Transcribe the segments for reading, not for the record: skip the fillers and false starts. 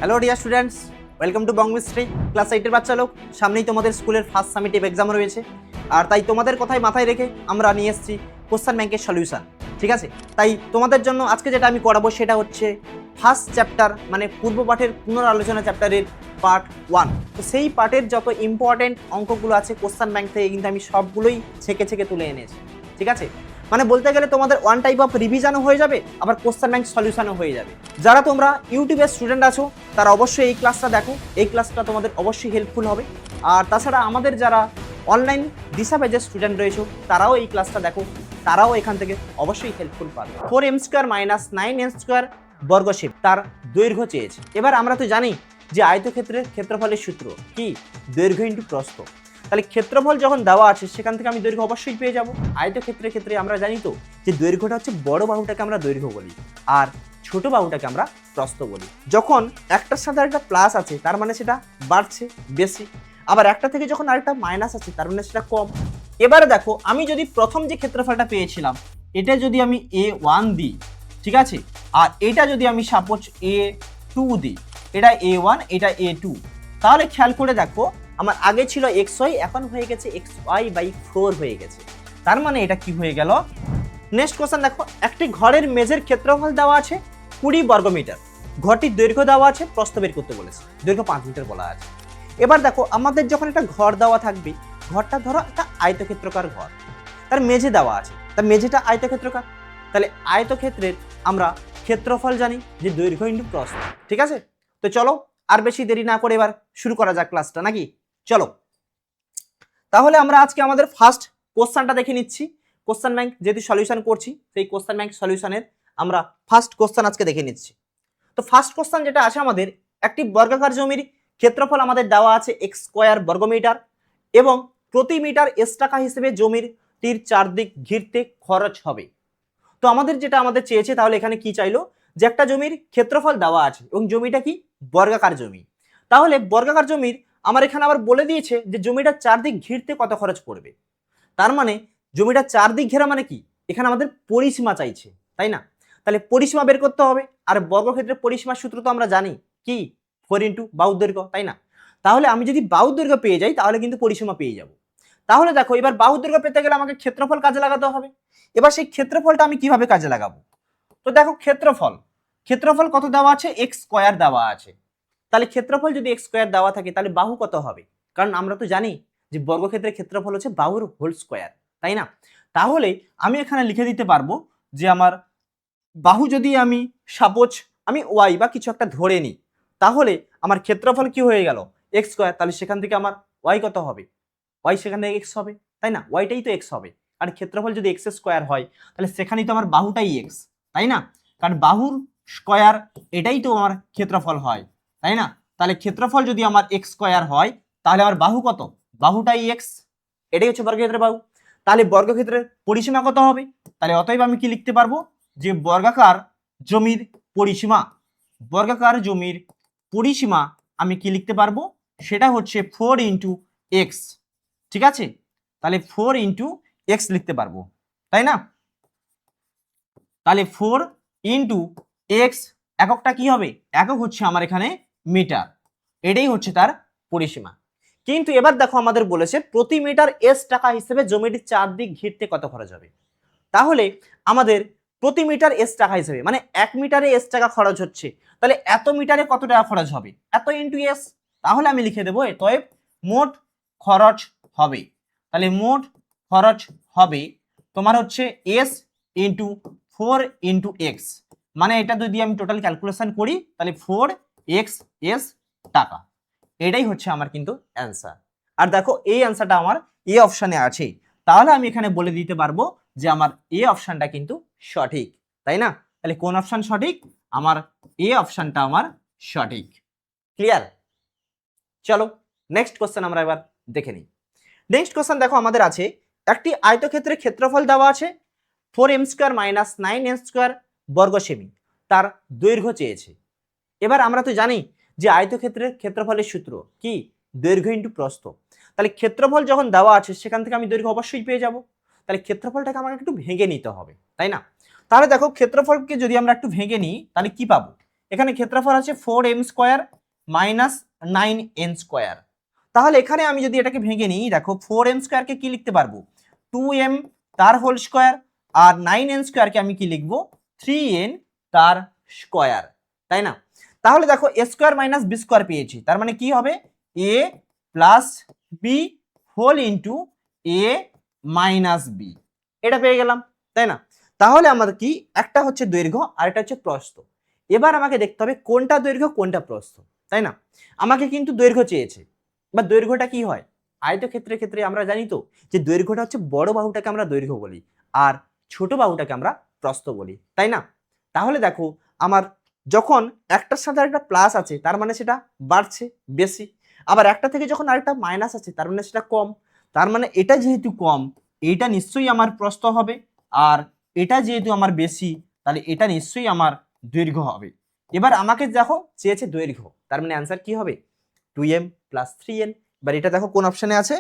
Hello dear students, welcome to Bong mystery. Class 8 এর বাচ্চা লোক, সামনেই তোমাদের স্কুলের ফার্স্ট সামিটিভ এক্সাম রয়েছে। আর তাই তোমাদের কথাই মাথায় রেখে আমরা নিয়ে এসেছি কোশ্চেন ব্যাংকের সলিউশন। ঠিক আছে, তাই তোমাদের জন্য আজকে যেটা আমি করাবো সেটা হচ্ছে ফার্স্ট চ্যাপ্টার, মানে পূর্ব পাঠের পুনরালোচনা চ্যাপ্টারের পার্ট 1। তো সেই পার্টের যত ইম্পর্টেন্ট অঙ্কগুলো আছে কোশ্চেন ব্যাংক থেকে কিন্তু আমি সবগুলোই ছেঁকে ছেঁকে তুলে এনেছি। ঠিক আছে, মানে বলতে গেলে তোমাদের ওয়ান টাইপ অফ রিভিশনও হয়ে যাবে, আবার কোশ্চেন ব্যাংক সলিউশনও হয়ে যাবে। যারা তোমরা ইউটিউবের স্টুডেন্ট আছো তারা অবশ্যই এই ক্লাসটা দেখো, এই ক্লাসটা তোমাদের অবশ্যই হেল্পফুল হবে। আর তাছাড়া আমাদের যারা অনলাইন দিশা পেজের স্টুডেন্ট রয়েছে তারাও এই ক্লাসটা দেখো, তারাও এখান থেকে অবশ্যই হেল্পফুল পাবে। 4m² - 9n² বর্গশেপ তার দৈর্ঘ্য চেয়েছে। এবার আমরা তো জানি যে আয়তক্ষেত্রের ক্ষেত্রফলের সূত্র কি, দৈর্ঘ্য ইন্টু প্রস্থ। তাহলে ক্ষেত্রফল যখন দেওয়া আছে সেখান থেকে আমি দৈর্ঘ্য অবশ্যই পেয়ে যাব। আয়তক্ষেত্রের ক্ষেত্রে আমরা জানি তো যে দৈর্ঘ্যটা হচ্ছে বড় বাহুটাকে আমরা দৈর্ঘ্য বলি আর ছোট বাহুটাকে আমরা প্রস্থ বলি। যখন একটার সাথে একটা প্লাস আছে তার মানে সেটা বাড়ছে বেশি, আবার একটা থেকে যখন আরেকটা মাইনাস আছে তার মানে সেটা কম। এবারে দেখো, আমি যদি প্রথম যে ক্ষেত্রফলটা পেয়েছিলাম এটা যদি আমি A1 দিই, ঠিক আছে, আর এটা যদি আমি সাপোজ A2 দিই, এটা A1 এটা A2, তাহলে খেয়াল করে দেখো আমার আগে ছিল xy, এখন হয়ে গেছে xy/4 হয়ে গেছে। তার মানে এটা কি হয়ে গেল। নেক্সট কোশ্চেন দেখো, একটি ঘরের মেঝের ক্ষেত্রফল দেওয়া আছে 20 বর্গমিটার, ঘরটির দৈর্ঘ্য দেওয়া আছে, প্রস্থ বের করতে বলেছে, দৈর্ঘ্য 5 মিটার বলা আছে। এবার দেখো আমাদের যখন একটা ঘর দেওয়া থাকবে, ঘরটা ধরো একটা আয়তক্ষেত্রাকার ঘর, তার মেঝে দেওয়া আছে, তার মেঝেটা আয়তক্ষেত্রাকার, তাহলে আয়তক্ষেত্রের আমরা ক্ষেত্রফল জানি যে দৈর্ঘ্য ইন্টু প্রস্থ। ঠিক আছে, তো চলো আর বেশি দেরি না করে এবার শুরু করা যাক ক্লাসটা, নাকি? চলো তাহলে আমরা আজকে আমাদের ফার্স্ট কোশ্চেনটা দেখে নিচ্ছি। কোশ্চেন ব্যাংক যেহেতু সলিউশন করছি, সেই কোশ্চেন ব্যাংক সলিউশনের আমরা ফার্স্ট কোশ্চেন আজকে দেখে নিচ্ছি। তো ফার্স্ট কোশ্চেন যেটা আছে আমাদের, একটি বর্গাকার জমির ক্ষেত্রফল আমাদের দেওয়া আছে x² বর্গমিটার এবং প্রতি মিটার s টাকা হিসেবে জমিটির চারদিক ঘিরতে খরচ হবে। তো আমাদের যেটা আমাদের চেয়েছে, তাহলে এখানে কি চাইলো যে একটা জমির ক্ষেত্রফল দেওয়া আছে এবং জমিটা কি বর্গাকার জমি। তাহলে বর্গাকার জমির আমার এখানে আবার বলে দিয়েছে যে জমিটার চারদিক ঘিরতে কত খরচ পড়বে। তার মানে জমিটার চারদিক ঘেরা মানে কি, এখানে আমাদের পরিসীমা চাইছে, তাই না? তাহলে পরিসীমা বের করতে হবে, আর বর্গক্ষেত্রের পরিসীমার সূত্র তো আমরা জানি কি, 4 × বাহুর দৈর্ঘ্য, তাই না? তাহলে আমি যদি বাহুর দৈর্ঘ্য পেয়ে যাই তাহলে কিন্তু পরিসীমা পেয়ে যাব। তাহলে দেখো এবার বাহুর দৈর্ঘ্য পেতে গেলে আমাকে ক্ষেত্রফল কাজে লাগাতে হবে। এবার সেই ক্ষেত্রফলটা আমি কিভাবে কাজে লাগাবো? তো দেখো ক্ষেত্রফল কত দেওয়া আছে, x² দেওয়া আছে। তাহলে ক্ষেত্রফল যদি x² দেওয়া থাকে তাহলে বাহু কত হবে? কারণ আমরা তো জানি যে বর্গক্ষেত্রের ক্ষেত্রফল হচ্ছে বাহুর হোল স্কয়ার, তাই না? তাহলে আমি এখানে লিখে দিতে পারবো যে আমার বাহু যদি আমি সাপোজ আমি y বা কিছু একটা ধরে নিই, তাহলে আমার ক্ষেত্রফল কি হয়ে গেল x², তাহলে সেখান থেকে আমার y কত হবে, y সেখান থেকে x হবে, তাই না? yটাই তো x হবে। আর ক্ষেত্রফল যদি x² হয় তাহলে সেখানেই তো আমার বাহুটাই x, তাই না? কারণ বাহুর স্কয়ার এটাই তো আমার ক্ষেত্রফল হয়, তাই না? তাহলে ক্ষেত্রফল যদি আমার x² হয় তাহলে আমার বাহু কত, বাহুটাই x, এটাই হচ্ছে বর্গক্ষেত্রের বাহু। তাহলে বর্গক্ষেত্রের পরিসীমা কত হবে? তাহলে অতএব আমি কি লিখতে পারবো যে বর্গাকার জমির পরিসীমা, বর্গাকার জমির পরিসীমা আমি কি লিখতে পারবো, সেটা হচ্ছে 4 × x। ঠিক আছে, তাহলে 4 × x লিখতে পারবো, তাই না? তাহলে 4 × x, এককটা কি হবে, একক হচ্ছে আমার এখানে মিটার, এটাই হচ্ছে তার পরিসীমা। কিন্তু এবার দেখো আমাদের বলেছে প্রতি মিটার s টাকা হিসেবে জমিটির চারদিক ঘিরতে কত খরচ হবে। তাহলে আমাদের প্রতি মিটার s টাকা হিসেবে মানে 1 মিটারে s টাকা খরচ হচ্ছে, তাহলে এত মিটারে কত টাকা খরচ হবে, এত ইন্টু s। তাহলে আমি লিখে দেবো অতএব মোট খরচ হবে। তাহলে মোট খরচ হবে তোমার হচ্ছে s × 4 × x, মানে এটা যদি আমি টোটাল ক্যালকুলেশন করি তাহলে 4x টাকা, এটাই হচ্ছে আমার কিন্তু অ্যান্সার। আর দেখো এই অ্যান্সারটা আমার এ অপশানে আছে, তাহলে আমি এখানে বলে দিতে পারবো যে আমার এ অপশানটা কিন্তু সঠিক, তাই না? তাহলে কোন অপশান সঠিক, আমার এ অপশানটা আমার সঠিক। ক্লিয়ার? চলো নেক্সট কোশ্চেন আমরা এবার দেখে নিই। নেক্সট কোশ্চেন দেখো আমাদের আছে, একটি আয়তক্ষেত্রের ক্ষেত্রফল দেওয়া আছে 4m² - 9n² বর্গ সেমি, তার দৈর্ঘ্য চেয়েছে। এবার আমরা তো জানি যে আয়তক্ষেত্রের ক্ষেত্রফলের সূত্র কি, দৈর্ঘ্য ইন্টু প্রস্থ। তাহলে ক্ষেত্রফল যখন দেওয়া আছে সেখান থেকে আমি দৈর্ঘ্য অবশ্যই পেয়ে যাব। তাহলে ক্ষেত্রফলটাকে আমাকে একটু ভেঙে নিতে হবে, তাই না? তাহলে দেখো ক্ষেত্রফলকে যদি আমরা একটু ভেঙে নিই তাহলে কি পাবো, এখানে ক্ষেত্রফল আছে 4m square minus 9n square. তাহলে এখানে আমি যদি এটাকে ভেঙে নিই, দেখো 4m স্কোয়ারকে কি লিখতে পারবো 2m তার হোল স্কোয়ার, আর 9n স্কোয়ারকে আমি কি লিখবো 3n তার স্কোয়ার, তাই না? তাহলে দেখো a square minus B square পেয়েছি, তার মানে কি হবে a plus B whole into A minus B, এটা পেয়ে গেলাম, তাই না? তাহলে আমাদের কি একটা হচ্ছে দৈর্ঘ্য আর একটা হচ্ছে প্রস্থ। এবার আমাকে দেখতে হবে কোনটা দৈর্ঘ্য কোনটা প্রস্থ, তাই না? আমাকে কিন্তু দৈর্ঘ্য চেয়েছে, বা দৈর্ঘ্যটা কি হয় আয়তক্ষেত্রের ক্ষেত্রে আমরা জানি তো যে দৈর্ঘ্যটা হচ্ছে বড় বাহুটাকে আমরা দৈর্ঘ্য বলি আর ছোট বাহুটাকে আমরা প্রস্থ বলি, তাই না? তাহলে দেখো আমার যখন একটার সাথে একটা প্লাস আছে তার মানে সেটা বাড়ছে বেশি, আবার একটা থেকে যখন আরেকটা মাইনাস আছে তার মানে সেটা কম, তার মানে এটা যেহেতু কম এইটা নিশ্চয়ই আমার প্রস্থ হবে, আর এটা যেহেতু আমার বেশি তাহলে এটা নিশ্চয়ই আমার দৈর্ঘ্য হবে। এবার আমাকে দেখো চেয়েছে দৈর্ঘ্য, তার মানে অ্যান্সার কি হবে 2m প্লাস 3n। এবার এটা দেখো কোন অপশানে আছে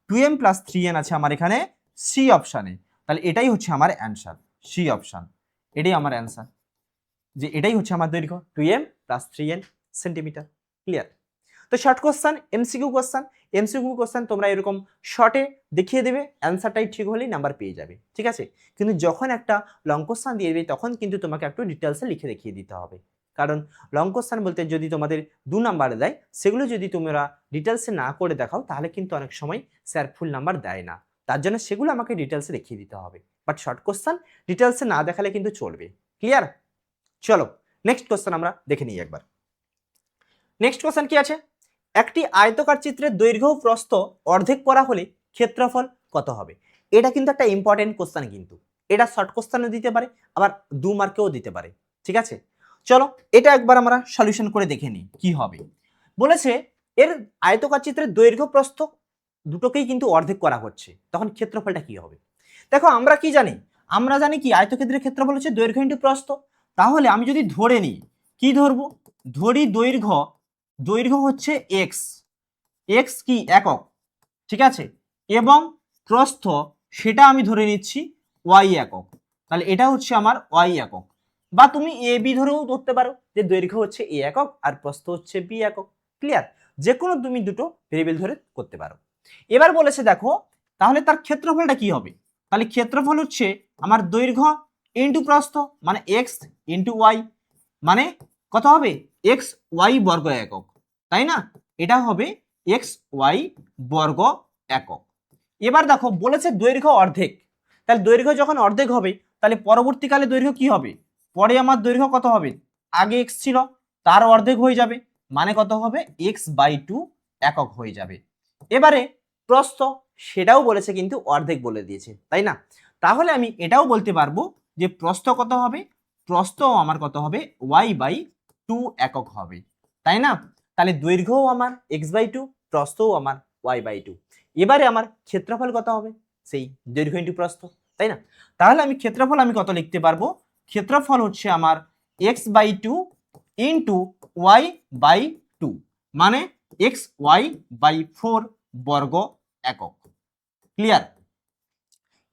2m প্লাস 3n আছে আমার এখানে সি অপশানে, তাহলে এটাই হচ্ছে আমার অ্যান্সার, সি অপশান এটাই আমার অ্যান্সার, যে এটাই হচ্ছে আমার দৈর্ঘ্য 2m plus 3n centimetre. Clear? তো শর্ট কোশ্চেন এমসিকিউ কোশ্চেন তোমরা এরকম শর্টে দেখিয়ে দেবে, অ্যান্সারটাই ঠিক হলেই নাম্বার পেয়ে যাবে, ঠিক আছে? কিন্তু যখন একটা লং কোশ্চেন দিয়ে দেবে তখন কিন্তু তোমাকে একটু ডিটেলসে লিখে দেখিয়ে দিতে হবে, কারণ লং কোশ্চেন বলতে যদি তোমাদের 2 নাম্বারে দেয় সেগুলো যদি তোমরা ডিটেলসে না করে দেখাও তাহলে কিন্তু অনেক সময় স্যার ফুল নাম্বার দেয় না, তার জন্য সেগুলো আমাকে ডিটেলসে দেখিয়ে দিতে হবে। বাট শর্ট কোশ্চেন ডিটেলসে না দেখালে কিন্তু চলবে। ক্লিয়ার? চলো নেক্সট কোশ্চেন আমরা দেখে নিই একবার। নেক্সট কোশ্চেন কি আছে, একটি আয়তকার চিত্রের দৈর্ঘ্য ও প্রস্থ অর্ধেক করা হলে ক্ষেত্রফল কত হবে? এটা কিন্তু একটা ইম্পর্টেন্ট কোশ্চেন, কিন্তু এটা শর্ট কোশ্চেনও দিতে পারে আবার 2 মার্কেও দিতে পারে, ঠিক আছে? চলো এটা একবার আমরা সলিউশন করে দেখে নিই কি হবে। বলেছে এর আয়তকার চিত্রের দৈর্ঘ্য প্রস্থ দুটোকেই কিন্তু অর্ধেক করা হচ্ছে, তখন ক্ষেত্রফলটা কি হবে? দেখো আমরা কি জানি, আমরা জানি কি আয়তক্ষেত্রের ক্ষেত্রফল হচ্ছে দৈর্ঘ্য ইন্টু প্রস্থ। তাহলে আমি যদি ধরে নিই, কি ধরবো, ধরি দৈর্ঘ্য হচ্ছে এক্স, এক্স কি একক, ঠিক আছে, এবং প্রস্থ সেটা আমি ধরে নিচ্ছি ওয়াই একক, তাহলে এটা হচ্ছে আমার ওয়াই একক, বা তুমি এ বি ধরেও ধরতে পারো যে দৈর্ঘ্য হচ্ছে এ একক আর প্রস্থ হচ্ছে বি একক। ক্লিয়ার? যে কোনো তুমি দুটো ভেরিয়েবল ধরে করতে পারো। এবার বলেছে দেখো তাহলে তার ক্ষেত্রফলটা কি হবে, তাহলে ক্ষেত্রফল হচ্ছে আমার দৈর্ঘ্য ইন্টু প্রস্থ মানে এক্স ইন্টু ওয়াই, মানে কত হবে এক্স ওয়াই বর্গ একক, তাই না? এটা হবে এক্স ওয়াই বর্গ একক। এবার দেখো বলেছে দৈর্ঘ্য অর্ধেক, তাহলে দৈর্ঘ্য যখন অর্ধেক হবে তাহলে পরবর্তীকালে দৈর্ঘ্য কি হবে, পরে আমার দৈর্ঘ্য কত হবে, আগে এক্স ছিল তার অর্ধেক হয়ে যাবে, মানে কত হবে এক্স বাই 2 একক হয়ে যাবে। এবারে প্রস্থ সেটাও বলেছে কিন্তু অর্ধেক বলে দিয়েছে, তাই না? তাহলে আমি এটাও বলতে পারবো যে প্রস্থ কত হবে, প্রস্থ আমার কত হবে ওয়াই বাই 2 একক হবে, তাই না? তাহলে দৈর্ঘ্যও আমার এক্স বাই 2, প্রস্থও আমার ওয়াই বাই 2। এবারে আমার ক্ষেত্রফল কত হবে, সেই দৈর্ঘ্য ইন্টু প্রস্থ, তাই না? তাহলে আমি ক্ষেত্রফল আমি কত লিখতে পারবো, ক্ষেত্রফল হচ্ছে আমার X by 2 into Y by 2, মানে এক্স ওয়াই বাই 4 বর্গ একক। ক্লিয়ার?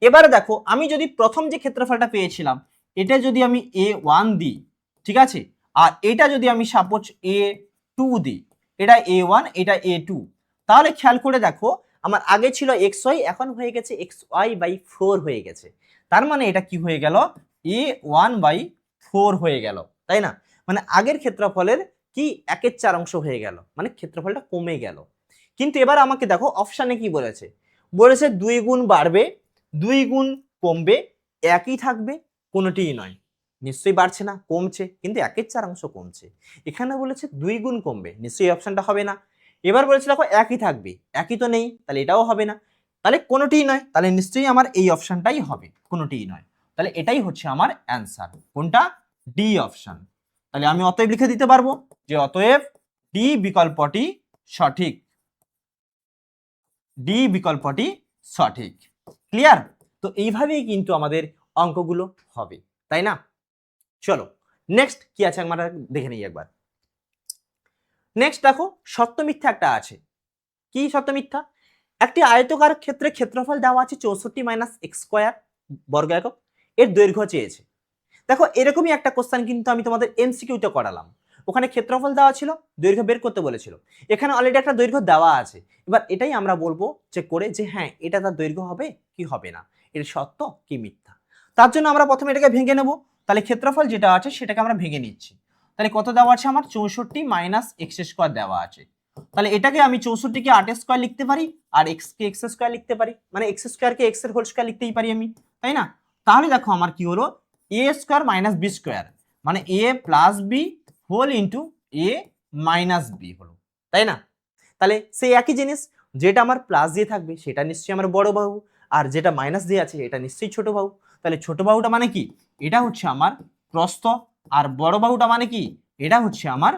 এবারে দেখো আমি যদি প্রথম যে ক্ষেত্রফলটা পেয়েছিলাম এটা যদি আমি a1 দিই, ঠিক আছে, আর এটা যদি আমি সাপোজ a2 দিই, এটা a1 এটা a2, তাহলে খেয়াল করে দেখো আমার আগে ছিল xy এখন হয়ে গেছে xy বাই 4 হয়ে গেছে, তার মানে এটা কি হয়ে গেল a1 বাই 4 হয়ে গেল, তাই না? মানে আগের ক্ষেত্রফলের কি 1/4 অংশ হয়ে গেল, মানে ক্ষেত্রফলটা কমে গেল। কিন্তু এবার আমাকে দেখো অপশানে কি বলেছে, বলেছে 2 গুণ বাড়বে 2 গুণ কমবে একই থাকবে কোনোটিই নয়, নিশ্চয়ই বাড়ছে না কমছে, কিন্তু 1/4 অংশ কমছে। এখানে বলেছে 2 গুণ কমবে, নিশ্চয়ই অপশনটা হবে না। এবার বলেছে দেখো একই থাকবে, একই তো নেই তাহলে এটাও হবে না, তাহলে কোনোটিই নয়, তাহলে নিশ্চয়ই আমার এই অপশনটাই হবে, কোনোটিই নয়, তাহলে এটাই হচ্ছে আমার অ্যান্সার, কোনটা ডি অপশন। তাহলে আমি অতএব লিখে দিতে পারবো যে অতএব ডি বিকল্পটি সঠিক, ডি বিকল্পটি সঠিক। ক্লিয়ার? তো এইভাবেই কিন্তু আমাদের অঙ্কগুলো হবে, তাই না? চলো নেক্সট কি আছে আমরা দেখে নিই একবার। নেক্সট দেখো সত্য মিথ্যা একটা আছে, কি সত্য মিথ্যা, একটি আয়তকার ক্ষেত্রে ক্ষেত্রফল দেওয়া আছে 64 মাইনাস এক্স স্কোয়ার বর্গ একক, এর দৈর্ঘ্য চেয়েছে। দেখো এরকমই একটা কোশ্চেন কিন্তু আমি তোমাদের এমসিকিউটা করালাম, ওখানে ক্ষেত্রফল দেওয়া ছিল, দৈর্ঘ্য বের করতে বলেছিল। এখানে অলরেডি একটা দৈর্ঘ্য দেওয়া আছে। এবার এটাই আমরা বলবো যে করে যে হ্যাঁ এটা তার দৈর্ঘ্য হবে কি হবে না, এর সত্য কি মিথ্যা। তার জন্য আমরা প্রথমে এটাকে ভেঙে নেব। তাহলে ক্ষেত্রফল যেটা আছে সেটাকে আমরা ভেঙে নিচ্ছি। তাহলে কত দেওয়া আছে আমার 64 মাইনাস এক্স স্কোয়ার দেওয়া আছে। তাহলে এটাকে আমি 64 কে 8 স্কোয়ার লিখতে পারি, আর এক্স কে এক্স স্কোয়ার লিখতে পারি, মানে এক্স স্কোয়ার কে এক্স এর হোল স্কোয়ার লিখতেই পারি আমি, তাই না? তাহলে দেখো আমার কি হলো, এ স্কোয়ার মাইনাস বি স্কোয়ার মানে এ plus B whole into A minus B হলো, তাই না? তাহলে সেই একই জিনিস, যেটা আমার প্লাস দিয়ে থাকবে সেটা নিশ্চয়ই আমার বড় বাহু, আর যেটা মাইনাস দিয়ে আছে এটা নিশ্চয়ই ছোট বাহু। তাহলে ছোট বাহুটা মানে কি, এটা হচ্ছে আমার প্রস্থ, আর বড় বাহুটা মানে কি, এটা হচ্ছে আমার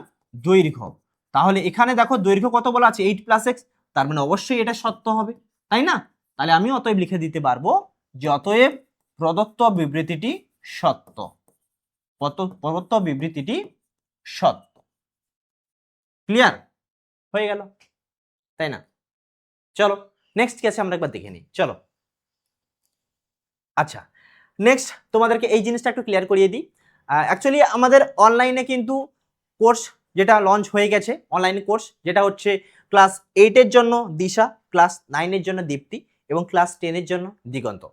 দৈর্ঘ্য। তাহলে এখানে দেখো দৈর্ঘ্য কত বলা আছে 8 প্লাস এক্স, তার মানে অবশ্যই এটা সত্য হবে, তাই না? তাহলে আমি অতএব লিখে দিতে পারবো যে অতএব প্রদত্ত বিবৃতিটি সত্য, প্রদত্ত বিবৃতিটি সত্য। ক্লিয়ার হয়ে গেল, তাই না? চলো নেক্সট কি আছে আমরা একবার দেখে নিই, চলো। আচ্ছা নেক্সট তোমাদেরকে এই জিনিসটা একটু ক্লিয়ার করিয়ে দিই। অ্যাকচুয়ালি আমাদের অনলাইনে কিন্তু কোর্স যেটা লঞ্চ হয়ে গেছে, অনলাইন কোর্স যেটা হচ্ছে ক্লাস 8-এর জন্য দিশা, ক্লাস 9-এর জন্য দীপ্তি এবং ক্লাস 10-এর জন্য দিগন্ত।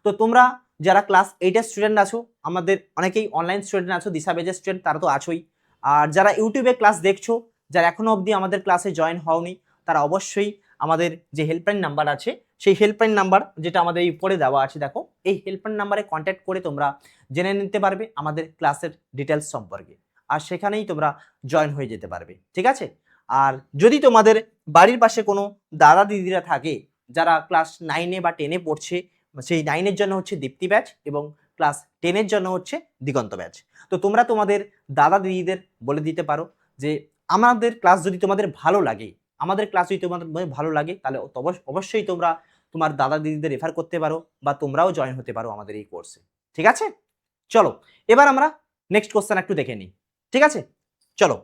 তো তোমরা যারা ক্লাস 8-এর স্টুডেন্ট আছো, আমাদের অনেকেই অনলাইন স্টুডেন্ট আছো, দিশা বেজের স্টুডেন্ট তারা তো আছোই। আর যারা ইউটিউবে ক্লাস দেখছো, যারা এখনো অবধি আমাদের ক্লাসে জয়েন হওনি, তারা অবশ্যই আমাদের যে হেল্পলাইন নাম্বার আছে, সেই হেল্পলাইন নাম্বার যেটা আমাদের এই উপরে দেওয়া আছে দেখো, এই হেল্পলাইন নাম্বারে কন্ট্যাক্ট করে তোমরা জেনে নিতে পারবে আমাদের ক্লাসের ডিটেলস সম্পর্কে, আর সেখানেই তোমরা জয়েন হয়ে যেতে পারবে, ঠিক আছে? আর যদি তোমাদের বাড়ির পাশে কোনো দাদা দিদিরা থাকে যারা ক্লাস 9-এ বা 10-এ পড়ছে, সেই 9-এর জন্য হচ্ছে দীপ্তি ব্যাচ এবং ক্লাস 10-এর জন্য হচ্ছে দিগন্ত ব্যাচ। তো তোমরা তোমাদের দাদা দিদিদের বলে দিতে পারো যে আমাদের ক্লাস যদি তোমাদের ভালো লাগে, আমাদের ক্লাস যদি তোমাদের ভালো লাগে, তাহলে অবশ্যই তোমরা তোমার দাদা দিদিদের রেফার করতে পারো বা তোমরাও জয়েন হতে পারো আমাদের এই কোর্সে, ঠিক আছে? চলো এবার আমরা নেক্সট কোশ্চেন একটু দেখে নিই, ঠিক আছে? চলো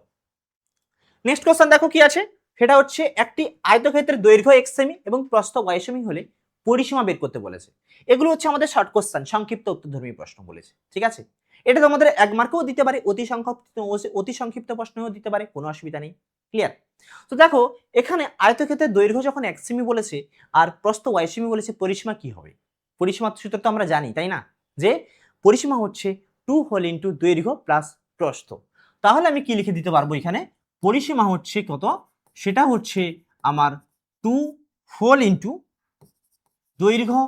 নেক্সট কোশ্চেন দেখো কি আছে, সেটা হচ্ছে একটি আয়তক্ষেত্রের দৈর্ঘ্য x সেমি এবং প্রস্থ y সেমি হলে পরিসীমা বের করতে বলেছে। এগুলো হচ্ছে আমাদের শর্ট কোশ্চেন, সংক্ষিপ্ত উত্তরধর্মী প্রশ্ন বলেছে, ঠিক আছে? এটা তোমাদের 1 মার্কেও দিতে পারে, অতি সংক্ষিপ্ত প্রশ্নও দিতে পারে, কোনো অসুবিধা নেই। ক্লিয়ার? তো দেখো এখানে আয়তক্ষেত্রের দৈর্ঘ্য যখন 1 সেমি বলেছে আর প্রস্থ y সেমি বলেছে, পরিসীমা কি হবে? পরিসীমার সূত্র তো আমরা জানি, তাই না? যে পরিসীমা হচ্ছে 2 হোল ইন্টু দৈর্ঘ্য প্লাস প্রস্থ। তাহলে আমি কি লিখে দিতে পারবো এখানে, পরিসীমা হচ্ছে কত, সেটা হচ্ছে আমার 2 হোল ইন্টু দৈর্ঘ্য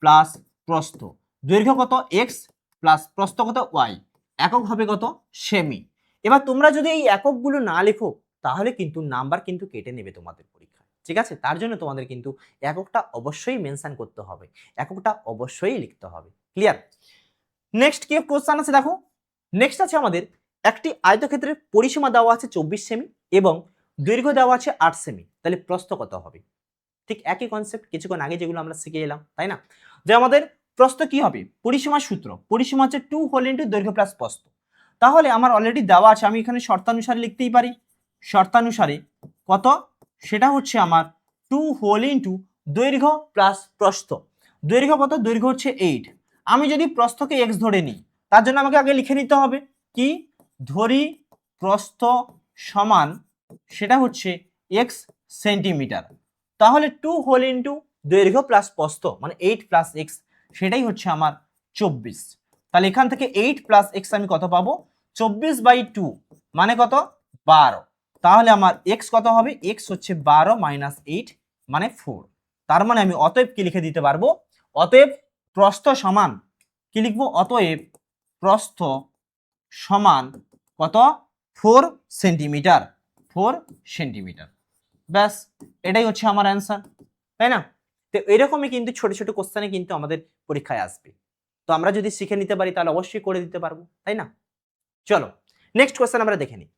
প্লাস প্রস্থ। দৈর্ঘ্য কত x প্লাস প্রস্থ কত y, একক হবে কত সেমি। এবার তোমরা যদি এই এককগুলো না লেখো তাহলে কিন্তু নাম্বার কিন্তু কেটে নেবে তোমাদের পরীক্ষায়, ঠিক আছে? তার জন্য তোমাদের কিন্তু এককটা অবশ্যই মেনশন করতে হবে, এককটা অবশ্যই লিখতে হবে। ক্লিয়ার? নেক্সট কি কোশ্চেন আছে দেখো, নেক্সট আছে আমাদের একটি আয়তক্ষেত্রের পরিসীমা দেওয়া আছে 24 সেমি এবং দৈর্ঘ্য দেওয়া আছে 8 সেমি, তাহলে প্রস্থ কত হবে? ঠিক একই কনসেপ্ট কিছুক্ষণ আগে যেগুলো আমরা শিখে এলাম, তাই না? যে আমাদের প্রস্থ কি হবে, পরিসীমার সূত্র, পরিসীমা হচ্ছে 2 হোল ইন্টু দৈর্ঘ্য প্লাস প্রস্থ। তাহলে আমার অলরেডি দেওয়া আছে, আমি এখানে শর্তানুসারে লিখতেই পারি, শর্তানুসারে কত, সেটা হচ্ছে আমার 2 হোল ইন্টু দৈর্ঘ্য প্লাস প্রস্থ। দৈর্ঘ্য কত, দৈর্ঘ্য হচ্ছে 8। আমি যদি প্রস্থকে x ধরে নিই, তার জন্য আমাকে আগে লিখে নিতে হবে কি, ধরি প্রস্থ সমান সেটা হচ্ছে x সেন্টিমিটার। তাহলে 2 হোল ইন্টু দৈর্ঘ্য প্লাস প্রস্থ মানে 8 প্লাস x, সেটাই হচ্ছে আমার 24। তাহলে এখান থেকে 8 প্লাস x আমি কত পাবো, 24/2 মানে কত 12। তাহলে আমার x কত হবে, x হচ্ছে 12 মাইনাস 8 মানে 4। তার মানে আমি অতএব কি লিখে দিতে পারবো, অতএব প্রস্থ সমান কি লিখবো, অতএব প্রস্থ সমান কত 4 সেন্টিমিটার, 4 সেন্টিমিটার। ব্যাস এটাই হচ্ছে আমার অ্যান্সার, তাই না? তো এরকমই কিন্তু ছোট ছোট কোশ্চেনে কিন্তু আমাদের পরীক্ষায় আসবে। তো আমরা যদি শিখে নিতে পারি তাহলে অবশ্যই করে দিতে পারবো, তাই না? চলো নেক্সট কোশ্চেন আমরা দেখে নিই।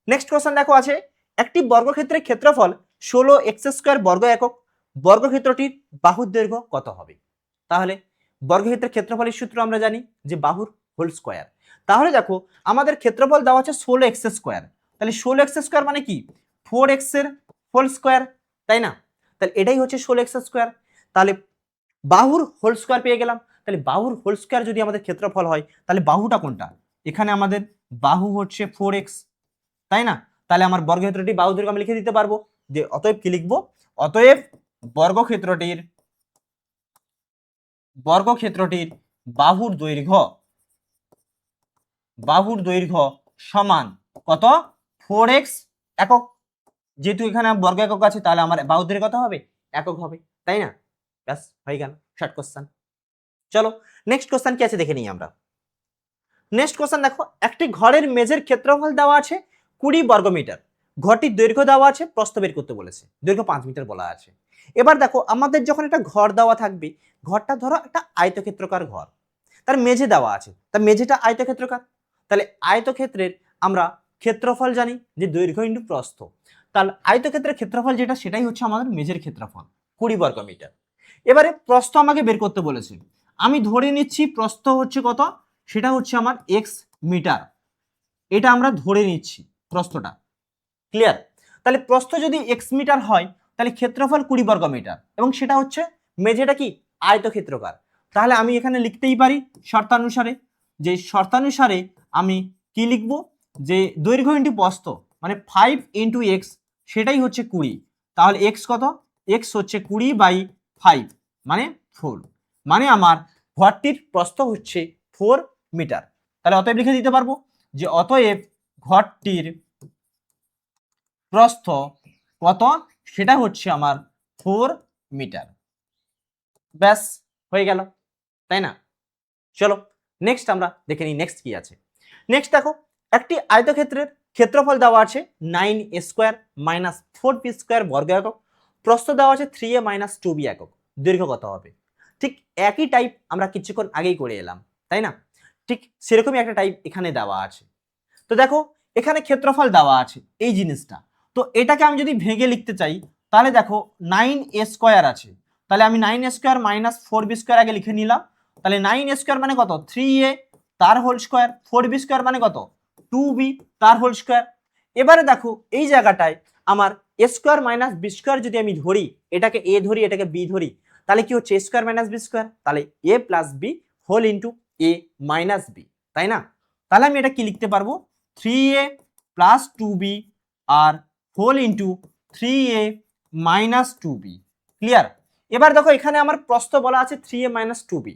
নেক্সট কোশ্চেন দেখো আছে, একটি বর্গক্ষেত্রের ক্ষেত্রফল 16x² বর্গ একক, বর্গক্ষেত্রটির বাহুর দৈর্ঘ্য কত হবে? তাহলে বর্গক্ষেত্রের ক্ষেত্রফলের সূত্র আমরা জানি যে বাহুর হোল স্কয়ার। তাহলে দেখো আমাদের ক্ষেত্রফল দেওয়া আছে 16x², তাহলে 16x² মানে কি 4x এর হোল স্কয়ার, তাই না? তাহলে এটাই হচ্ছে 16x²। তাহলে বাহুর হোল স্কয়ার পেয়ে গেলাম। তাহলে বাহুর হোল স্কয়ার যদি আমাদের ক্ষেত্রফল হয় তাহলে বাহুটা কোনটা, এখানে আমাদের বাহু হচ্ছে 4x, তাই না? তাহলে আমার বর্গক্ষেত্রটি বাহু দৈর্ঘ্য আমি লিখে দিতে পারবো যে অতএব কি লিখবো, অতএব বর্গক্ষেত্রটির বাহুর দৈর্ঘ্য সমান কত, 4x একক। যেহেতু এখানে বর্গ একক আছে তাহলে আমার বাহুর দৈর্ঘ্য কত হবে, একক হবে, তাই না? ব্যাস হয়ে গেল শর্ট কোশ্চেন। চলো নেক্সট কোশ্চেন কি আছে দেখে নিই আমরা। নেক্সট কোশ্চেন দেখো, একটি ঘরের মেঝের ক্ষেত্রফল দেওয়া আছে 20 বর্গমিটার, ঘরটির দৈর্ঘ্য দেওয়া আছে, প্রস্থ বের করতে বলেছে, দৈর্ঘ্য 5 মিটার বলা আছে। এবার দেখো আমাদের যখন একটা ঘর দেওয়া থাকবে, ঘরটা ধরো একটা আয়তক্ষেত্রাকার ঘর, তার মেঝে দেওয়া আছে, তার মেঝেটা আয়তক্ষেত্রাকার, তাহলে আয়তক্ষেত্রের আমরা ক্ষেত্রফল জানি যে দৈর্ঘ্য ইন্টু প্রস্থ, তাহলে আয়তক্ষেত্রের ক্ষেত্রফল যেটা সেটাই হচ্ছে আমাদের মেঝের ক্ষেত্রফল 20 বর্গমিটার। এবারে প্রস্থ আমাকে বের করতে বলেছে, আমি ধরে নিচ্ছি প্রস্থ হচ্ছে কত, সেটা হচ্ছে আমার এক্স মিটার, এটা আমরা ধরে নিচ্ছি প্রস্থটা, ক্লিয়ার? তাহলে প্রস্থ যদি এক্স মিটার হয় তাহলে ক্ষেত্রফল 20 বর্গমিটার এবং সেটা হচ্ছে মেঝেটা কি আয়তক্ষেত্রাকার, তাহলে আমি এখানে লিখতেই পারি শর্তানুসারে, যে শর্তানুসারে আমি কি লিখবো, যে দৈর্ঘ্য ইন্টু প্রস্থ মানে 5 ইন্টু এক্স সেটাই হচ্ছে 20, তাহলে এক্স কত, এক্স হচ্ছে 20/5 মানে 4, মানে আমার ঘরটির প্রস্থ হচ্ছে 4 মিটার। তাহলে অতএব লিখে দিতে পারবো যে অতএব ঘরটির প্রস্থ কত, সেটা হচ্ছে আমার 4 মিটার। ব্যাস হয়ে গেল, তাই না? চলো নেক্সট আমরা দেখে নিই নেক্সট কি আছে। নেক্সট দেখো, একটি আয়তক্ষেত্রের ক্ষেত্রফল দেওয়া আছে 9a square minus 4b square বর্গ একক, প্রস্থ দেওয়া আছে 3a মাইনাস 2b একক, দৈর্ঘ্য কত হবে? ঠিক একই টাইপ আমরা কিছুক্ষণ আগেই করে এলাম, তাই না? ঠিক সেরকমই একটা টাইপ এখানে দেওয়া আছে। তো দেখো এখানে ক্ষেত্রফল দেওয়া আছে এই জিনিসটা, তো এটাকে আমি যদি ভেঙে লিখতে চাই তাহলে দেখো 9a স্কোয়ার আছে, তাহলে আমি 9a square minus 4b square আগে লিখে নিলাম, তাহলে 9a স্কোয়ার মানে কত 3a তার হোল স্কোয়ার, 4b স্কোয়ার মানে কত 2b তার হোল স্কোয়ার। এবারে দেখো এই জায়গাটায় আমার a square minus b square যদি আমি ধরি, এটাকে a ধরি এটাকে b ধরি, তাহলে কি হচ্ছে a square minus b square, তাহলে a plus b whole into a minus b, তাই না? তাহলে আমি এটা কি লিখতে পারবো 3a প্লাস 2b আর whole into 3a minus 2b, clear? এবার দেখো এখানে আমার প্রস্থ বলা আছে 3a মাইনাস 2b,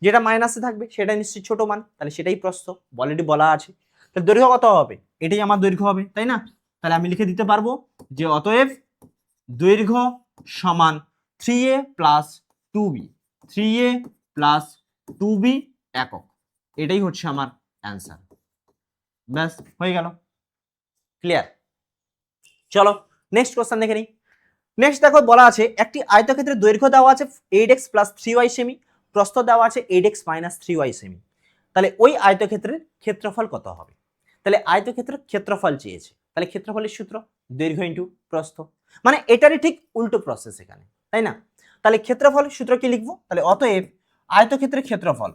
যেটা মাইনাসে থাকবে সেটা নিশ্চয়ই ছোট মান, তাহলে সেটাই প্রস্থ অলরেডি বলা আছে। তাহলে দৈর্ঘ্য কত হবে, এটাই আমার দৈর্ঘ্য হবে, তাই না? তাহলে আমি লিখে দিতে পারবো যে অতএব দৈর্ঘ্য সমান 3a plus 2b, 3a plus 2b একক, এটাই হচ্ছে আমার অ্যান্সার। ব্যাস হয়ে গেল, ক্লিয়ার? চলো নেক্সট কোশ্চেন দেখে নিই। নেক্সট দেখো বলা আছে একটি আয়তক্ষেত্রের দৈর্ঘ্য দেওয়া আছে 8x প্লাস 3y সেমি, প্রস্থ দেওয়া আছে 8x মাইনাস 3y সেমি, তাহলে ওই আয়তক্ষেত্রের ক্ষেত্রফল কত হবে? তাহলে আয়তক্ষেত্রের ক্ষেত্রফল চেয়েছে, তাহলে ক্ষেত্রফলের সূত্র দৈর্ঘ্য ইন্টু প্রস্থ, মানে এটারই ঠিক উল্টো প্রসেস এখানে, তাই না? তাহলে ক্ষেত্রফলের সূত্র কি লিখবো, তাহলে অতএব আয়তক্ষেত্রের ক্ষেত্রফল,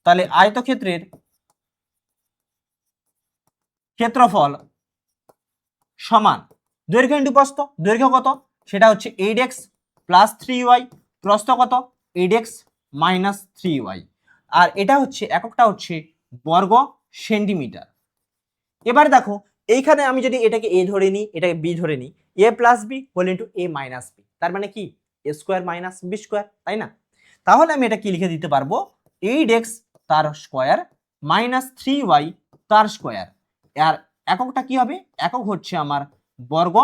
তাহলে আয়তক্ষেত্রের ক্ষেত্রফল সমান দৈর্ঘ্য ইন্টু প্রস্থ, দৈর্ঘ্য কত সেটা হচ্ছে 8x প্লাস 3y, প্রস্থ কত 8x মাইনাস 3y, আর এটা হচ্ছে এককটা হচ্ছে বর্গ সেন্টিমিটার। এবার দেখো এইখানে আমি যদি এটাকে a ধরে নিই এটাকে b ধরে নিই, a plus b whole into a minus b, তার মানে কি a square minus b square, তাই না? তাহলে আমি এটা কি লিখে দিতে পারবো 8x তার স্কোয়ার মাইনাস 3y তার স্কোয়ার, আর এককটা কি হবে, একক হচ্ছে আমার বর্গ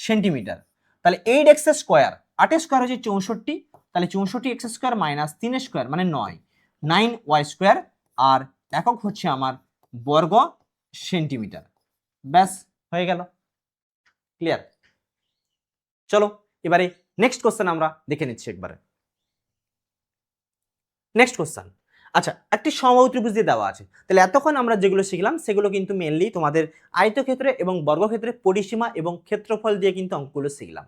সেন্টিমিটার। তাহলে 8x স্কোয়ার, 8 স্কোয়ার হচ্ছে 64, তাহলে 64x স্কোয়ার মাইনাস 3 স্কোয়ার মানে 9y স্কোয়ার, আর একক হচ্ছে আমার বর্গ সেন্টিমিটার। ব্যাস হয়ে গেল, ক্লিয়ার? চলো এবারে নেক্সট কোশ্চেন আমরা দেখে নিচ্ছি একবারে। নেক্সট কোশ্চেন, আচ্ছা একটি সমবাহু ত্রিভুজ দিয়ে দেওয়া আছে, তাহলে এতক্ষণ আমরা যেগুলো শিখলাম সেগুলো কিন্তু মেনলি তোমাদের আয়তক্ষেত্রে এবং বর্গক্ষেত্রে পরিসীমা এবং ক্ষেত্রফল দিয়ে কিন্তু অঙ্কগুলো শিখলাম।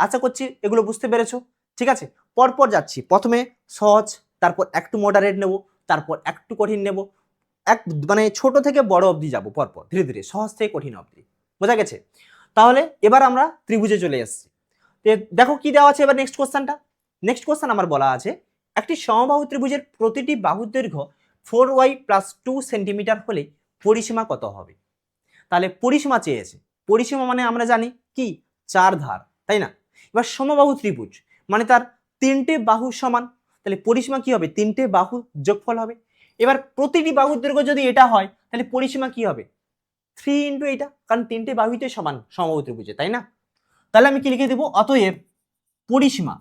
আশা করছি এগুলো বুঝতে পেরেছো, ঠিক আছে? পরপর যাচ্ছি, প্রথমে সহজ, তারপর একটু মডারেট নেব, তারপর একটু কঠিন নেব, এক মানে ছোট থেকে বড় অবধি যাব পরপর ধীরে ধীরে, সহজ থেকে কঠিন অবধি, বোঝা গেছে? তাহলে এবার আমরা ত্রিভুজে চলে এসেছি, দেখো কি দেওয়া আছে এবার নেক্সট কোশ্চেনটা। নেক্সট কোশ্চেন আমার বলা আছে একটি সমবাহু ত্রিভুজের প্রতিটি বাহুর দৈর্ঘ্য 4y প্লাস 2 সেন্টিমিটার হলে পরিসীমা কত হবে? তাহলে পরিসীমা চেয়েছে। পরিসীমা মানে আমরা জানি কি, 4 ধার, তাই না? এবার সমবাহু ত্রিভুজ মানে তার 3টে বাহু সমান, তাহলে পরিসীমা কি হবে, 3টে বাহু যোগফল হবে। এবার প্রতিটি বাহুর দৈর্ঘ্য যদি এটা হয় তাহলে পরিসীমা কি হবে, 3 ইন্টু এটা, কারণ 3টে বাহুই তো সমান সমবাহু ত্রিভুজে, তাই না? তাহলে আমি কি লিখে দেবো, অতএব পরিসীমা,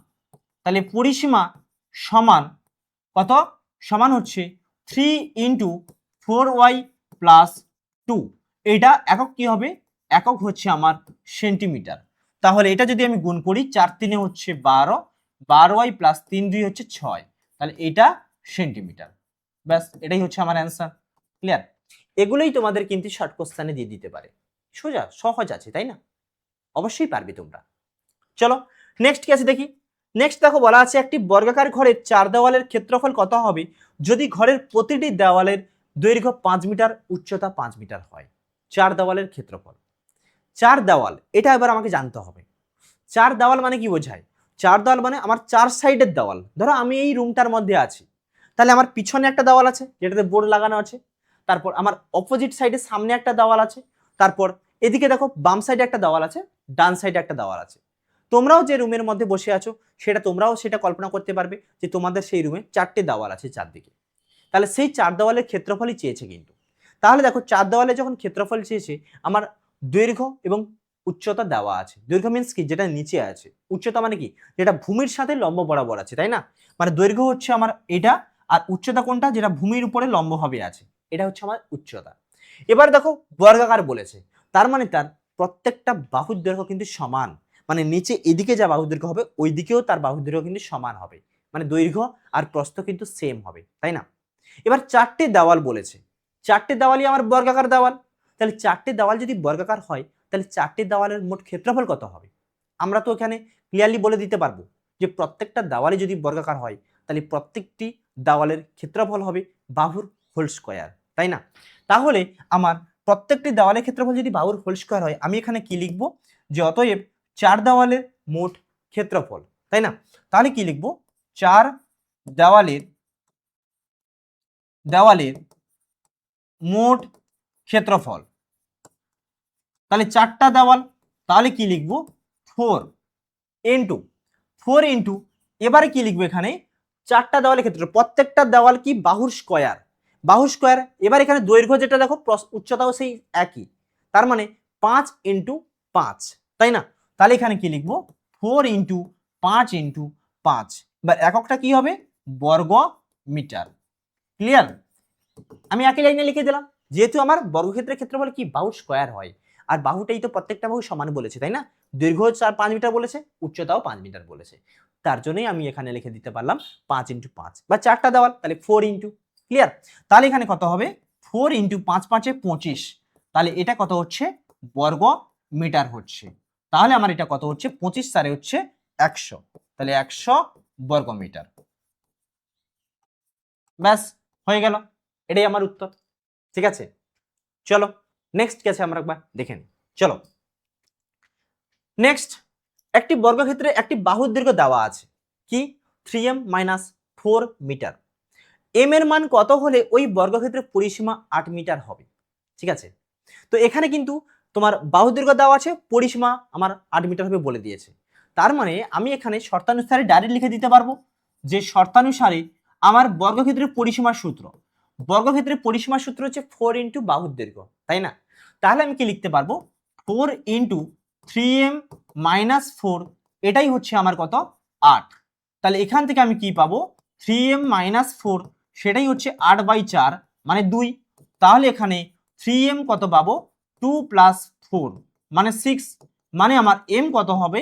তাহলে পরিসীমা সমান কত, সমান হচ্ছে 3 ইন্টু 4y প্লাস 2। এটা একক কি হবে, একক হচ্ছে আমার সেন্টিমিটার। তাহলে এটা যদি আমি গুণ করি, 4 3 হচ্ছে 12, 12y প্লাস 3 2 হচ্ছে 6, তাহলে এটা সেন্টিমিটার। ব্যাস, এটাই হচ্ছে আমার অ্যান্সার। ক্লিয়ার? এগুলোই তোমাদের কিন্তু শর্ট কোশ্চেনে দিয়ে দিতে পারে, সোজা সহজ আছে, তাই না? অবশ্যই পারবে তোমরা। চলো নেক্সট কি আছে দেখি। নেক্সট দেখো বলা আছে একটি বর্গাকার ঘরের 4 দেওয়ালের ক্ষেত্রফল কত হবে যদি ঘরের প্রতিটি দেওয়ালের দৈর্ঘ্য 5 মিটার, উচ্চতা 5 মিটার হয়। 4 দেওয়ালের ক্ষেত্রফল, 4 দেওয়াল, এটা এবার আমাকে জানতে হবে। 4 দেওয়াল মানে কি বোঝায়? 4 দেওয়াল মানে আমার 4 সাইডের দেওয়াল। ধরো আমি এই রুমটার মধ্যে আছি, তাহলে আমার পিছনে একটা দেওয়াল আছে যেটাতে বোর্ড লাগানো আছে, তারপর আমার অপোজিট সাইডে সামনে একটা দেওয়াল আছে, তারপর এদিকে দেখো বাম সাইডে একটা দেওয়াল আছে, ডান সাইডে একটা দেওয়াল আছে। তোমরাও যে রুমের মধ্যে বসে আছো তোমরাও সেটা কল্পনা করতে পারবে যে তোমাদের সেই রুমে 4টে দেওয়াল আছে চারদিকে। তাহলে সেই 4 দেওয়ালের ক্ষেত্রফলই চেয়েছে কিন্তু। তাহলে দেখো 4 দেওয়ালে যখন ক্ষেত্রফল চেয়েছে, আমার দৈর্ঘ্য এবং উচ্চতা দেওয়া আছে। দৈর্ঘ্য মিন্স কি, যেটা নিচে আছে। উচ্চতা মানে কি, যেটা ভূমির সাথে লম্ব বরাবর আছে, তাই না? মানে দৈর্ঘ্য হচ্ছে আমার এটা, আর উচ্চতা কোনটা, যেটা ভূমির উপরে লম্বভাবে আছে, এটা হচ্ছে আমার উচ্চতা। এবার দেখো বর্গাকার বলেছে, তার মানে তার প্রত্যেকটা বাহুর দৈর্ঘ্য কিন্তু সমান। মানে নিচে এদিকে যা বাহুর দৈর্ঘ্য হবে ওই দিকেও তার বাহুর দৈর্ঘ্য কিন্তু সমান হবে, মানে দৈর্ঘ্য আর প্রস্থ কিন্তু সেম হবে, তাই না? এবার 4টে দেওয়াল বলেছে, 4টে দেওয়ালই আমার বর্গাকার দেওয়াল। তাহলে 4টে দেওয়াল যদি বর্গাকার হয় তাহলে 4টে দেওয়ালের মোট ক্ষেত্রফল কত হবে? আমরা তো এখানে ক্লিয়ারলি বলে দিতে পারবো যে প্রত্যেকটা দেওয়ালে যদি বর্গাকার হয় তাহলে প্রত্যেকটি দেওয়ালের ক্ষেত্রফল হবে বাহুর হোল স্কয়ার, তাই না? তাহলে আমার প্রত্যেকটি দেওয়ালের ক্ষেত্রফল যদি বাহুর হোল স্কয়ার হয়, আমি এখানে কি লিখবো, যে অতএব 4 দেওয়ালের মোট ক্ষেত্রফল, তাই না? তাহলে কি লিখবো, 4 দেওয়ালের মোট ক্ষেত্রফল। তাহলে 4টা দেওয়াল, তাহলে কি লিখবো, 4 ইন্টু এবারে কি লিখবো, এখানে 4টা দেওয়ালের ক্ষেত্রে প্রত্যেকটা দেওয়াল কি বাহুর স্কয়ার, এবার এখানে দৈর্ঘ্য যেটা দেখো উচ্চতাও সেই একই, তার মানে 5 ইন্টু 5, তাই না? তাহলে এখানে কি লিখবো, 4 ইন্টু 5 ইন্টু 5, এবার এককটা কি হবে, বর্গ মিটার। ক্লিয়ার? আমি একই লাইনে লিখে দিলাম, যেহেতু আমার বর্গক্ষেত্রের ক্ষেত্রফল কি বাহুর স্কয়ার হয়, আর বাহুটাই তো প্রত্যেকটা বাহু সমান বলেছে, তাই না? দৈর্ঘ্য 5 মিটার বলেছে, উচ্চতাও 5 মিটার বলেছে, তার জন্যই আমি এখানে লিখে দিতে পারলাম 5 ইন্টু 5, বা 4টা দেওয়াল, তাহলে 4 ইন্টু। ক্লিয়ার? তাহলে এখানে কত হবে, 4 ইন্টু 5 5 25, তাহলে এটা কত হচ্ছে, বর্গ মিটার হচ্ছে। তাহলে আমার এটা কত হচ্ছে, 25 4 হচ্ছে 100, তাহলে 100 বর্গ মিটার। ব্যাস, হয়ে গেল, এটাই আমার উত্তর। ঠিক আছে, চলো নেক্সট কি আছে আমরা একবার দেখে নিই। চলো নেক্সট, একটি বর্গক্ষেত্রে একটি বাহুর দৈর্ঘ্য দেওয়া আছে কি, 3m - 4 মিটার। m এর মান কত হলে ওই বর্গক্ষেত্রের পরিসীমা 8 মিটার হবে? ঠিক আছে, তো এখানে কিন্তু তোমার বাহুর দৈর্ঘ্য দেওয়া আছে, পরিসীমা আমার 8 মিটার হবে বলে দিয়েছে। তার মানে আমি এখানে শর্তানুসারে ডাইরেক্ট লিখে দিতে পারবো যে শর্তানুসারে আমার বর্গক্ষেত্রের পরিসীমার সূত্র, বর্গক্ষেত্রের পরিসীমার সূত্র হচ্ছে 4 ইন্টু বাহুর দৈর্ঘ্য, তাই না? তাহলে আমি কি লিখতে পারবো, 4 ইন্টু 3m - 4, এটাই হচ্ছে আমার কত, 8। তাহলে এখান থেকে আমি কি পাবো, 3m - 4 সেটাই হচ্ছে 8/4 মানে 2। তাহলে এখানে 3m কত পাবো, 2 + 4 মানে 6, মানে আমার m কত হবে,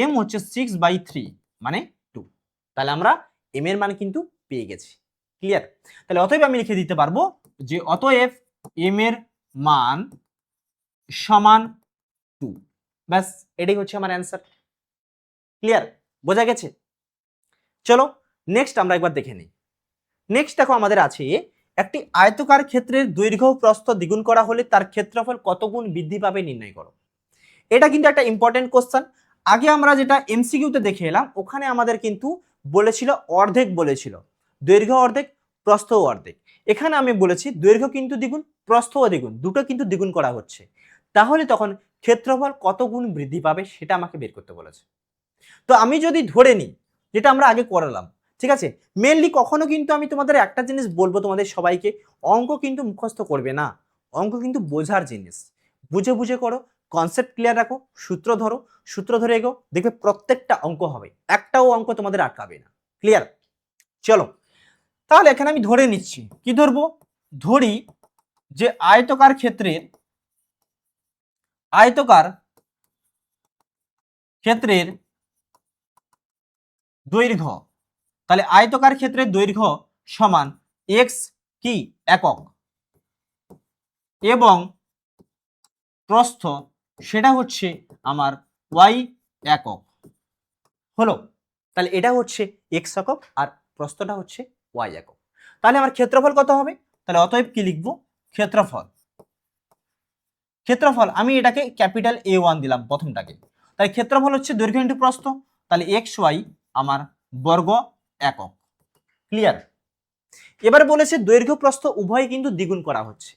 m হচ্ছে 6/3 মানে 2। তাহলে আমরা m এর মান কিন্তু পেয়ে গেছি। ক্লিয়ার? তাহলে অতএব আমি লিখে দিতে পারবো যে অতএব m এর মান সমান 2। ব্যাস, এটাই হচ্ছে আমার অ্যান্সার। ক্লিয়ার? বোঝা গেছে? চলো নেক্সট আমরা একবার দেখে নিই। নেক্সট দেখো আমাদের আছে একটি আয়তকার ক্ষেত্রের দৈর্ঘ্য প্রস্থ দ্বিগুণ করা হলে তার ক্ষেত্রফল কত গুণ বৃদ্ধি পাবে নির্ণয় করো। এটা কিন্তু একটা ইম্পর্টেন্ট কোশ্চেন। আগে আমরা যেটা এমসিকিউতে দেখে এলাম ওখানে আমাদের কিন্তু বলেছিল অর্ধেক, বলেছিল দৈর্ঘ্য অর্ধেক প্রস্থও অর্ধেক। এখানে আমি বলেছি দৈর্ঘ্য কিন্তু দ্বিগুণ, প্রস্থও দ্বিগুণ, দুটো কিন্তু দ্বিগুণ করা হচ্ছে। তাহলে তখন ক্ষেত্রফল কত গুণ বৃদ্ধি পাবে সেটা আমাকে বের করতে বলেছে। তো আমি যদি ধরে নিই, যেটা আমরা আগে করালাম, ঠিক আছে, মেনলি কখনো কিন্তু আমি তোমাদের একটা জিনিস বলবো তোমাদের সবাইকে, অঙ্ক কিন্তু মুখস্থ করবে না, অঙ্ক কিন্তু বোঝার জিনিস, বুঝে বুঝে করো, কনসেপ্ট ক্লিয়ার রাখো, সূত্র ধরে এগো, দেখবে প্রত্যেকটা অঙ্ক হবে, একটাও অঙ্ক তোমাদের আটকাবে না। ক্লিয়ার? চলো তাহলে এখানে আমি ধরে নিচ্ছি, কি ধরবো, ধরি যে আয়তকার ক্ষেত্রের দৈর্ঘ্য, তাহলে আয়তকার ক্ষেত্রের দৈর্ঘ্য সমান এক্স কি একক এবং প্রস্থ সেটা হচ্ছে আমার ওয়াই একক হলো। তাহলে এটা হচ্ছে এক্স একক আর প্রস্থটা হচ্ছে ওয়াই একক। তাহলে আমার ক্ষেত্রফল কত হবে? তাহলে অতএব কি লিখবো, ক্ষেত্রফল আমি এটাকে ক্যাপিটাল A1 দিলাম প্রথমটাকে। তাই ক্ষেত্রফল হচ্ছে দৈর্ঘ্য ইন্টু প্রস্থ, তাহলে এক্স ওয়াই আমার বর্গ একক। ক্লিয়ার? এবার বলেছে দৈর্ঘ্য প্রস্থ উভয় কিন্তু দ্বিগুণ করা হচ্ছে,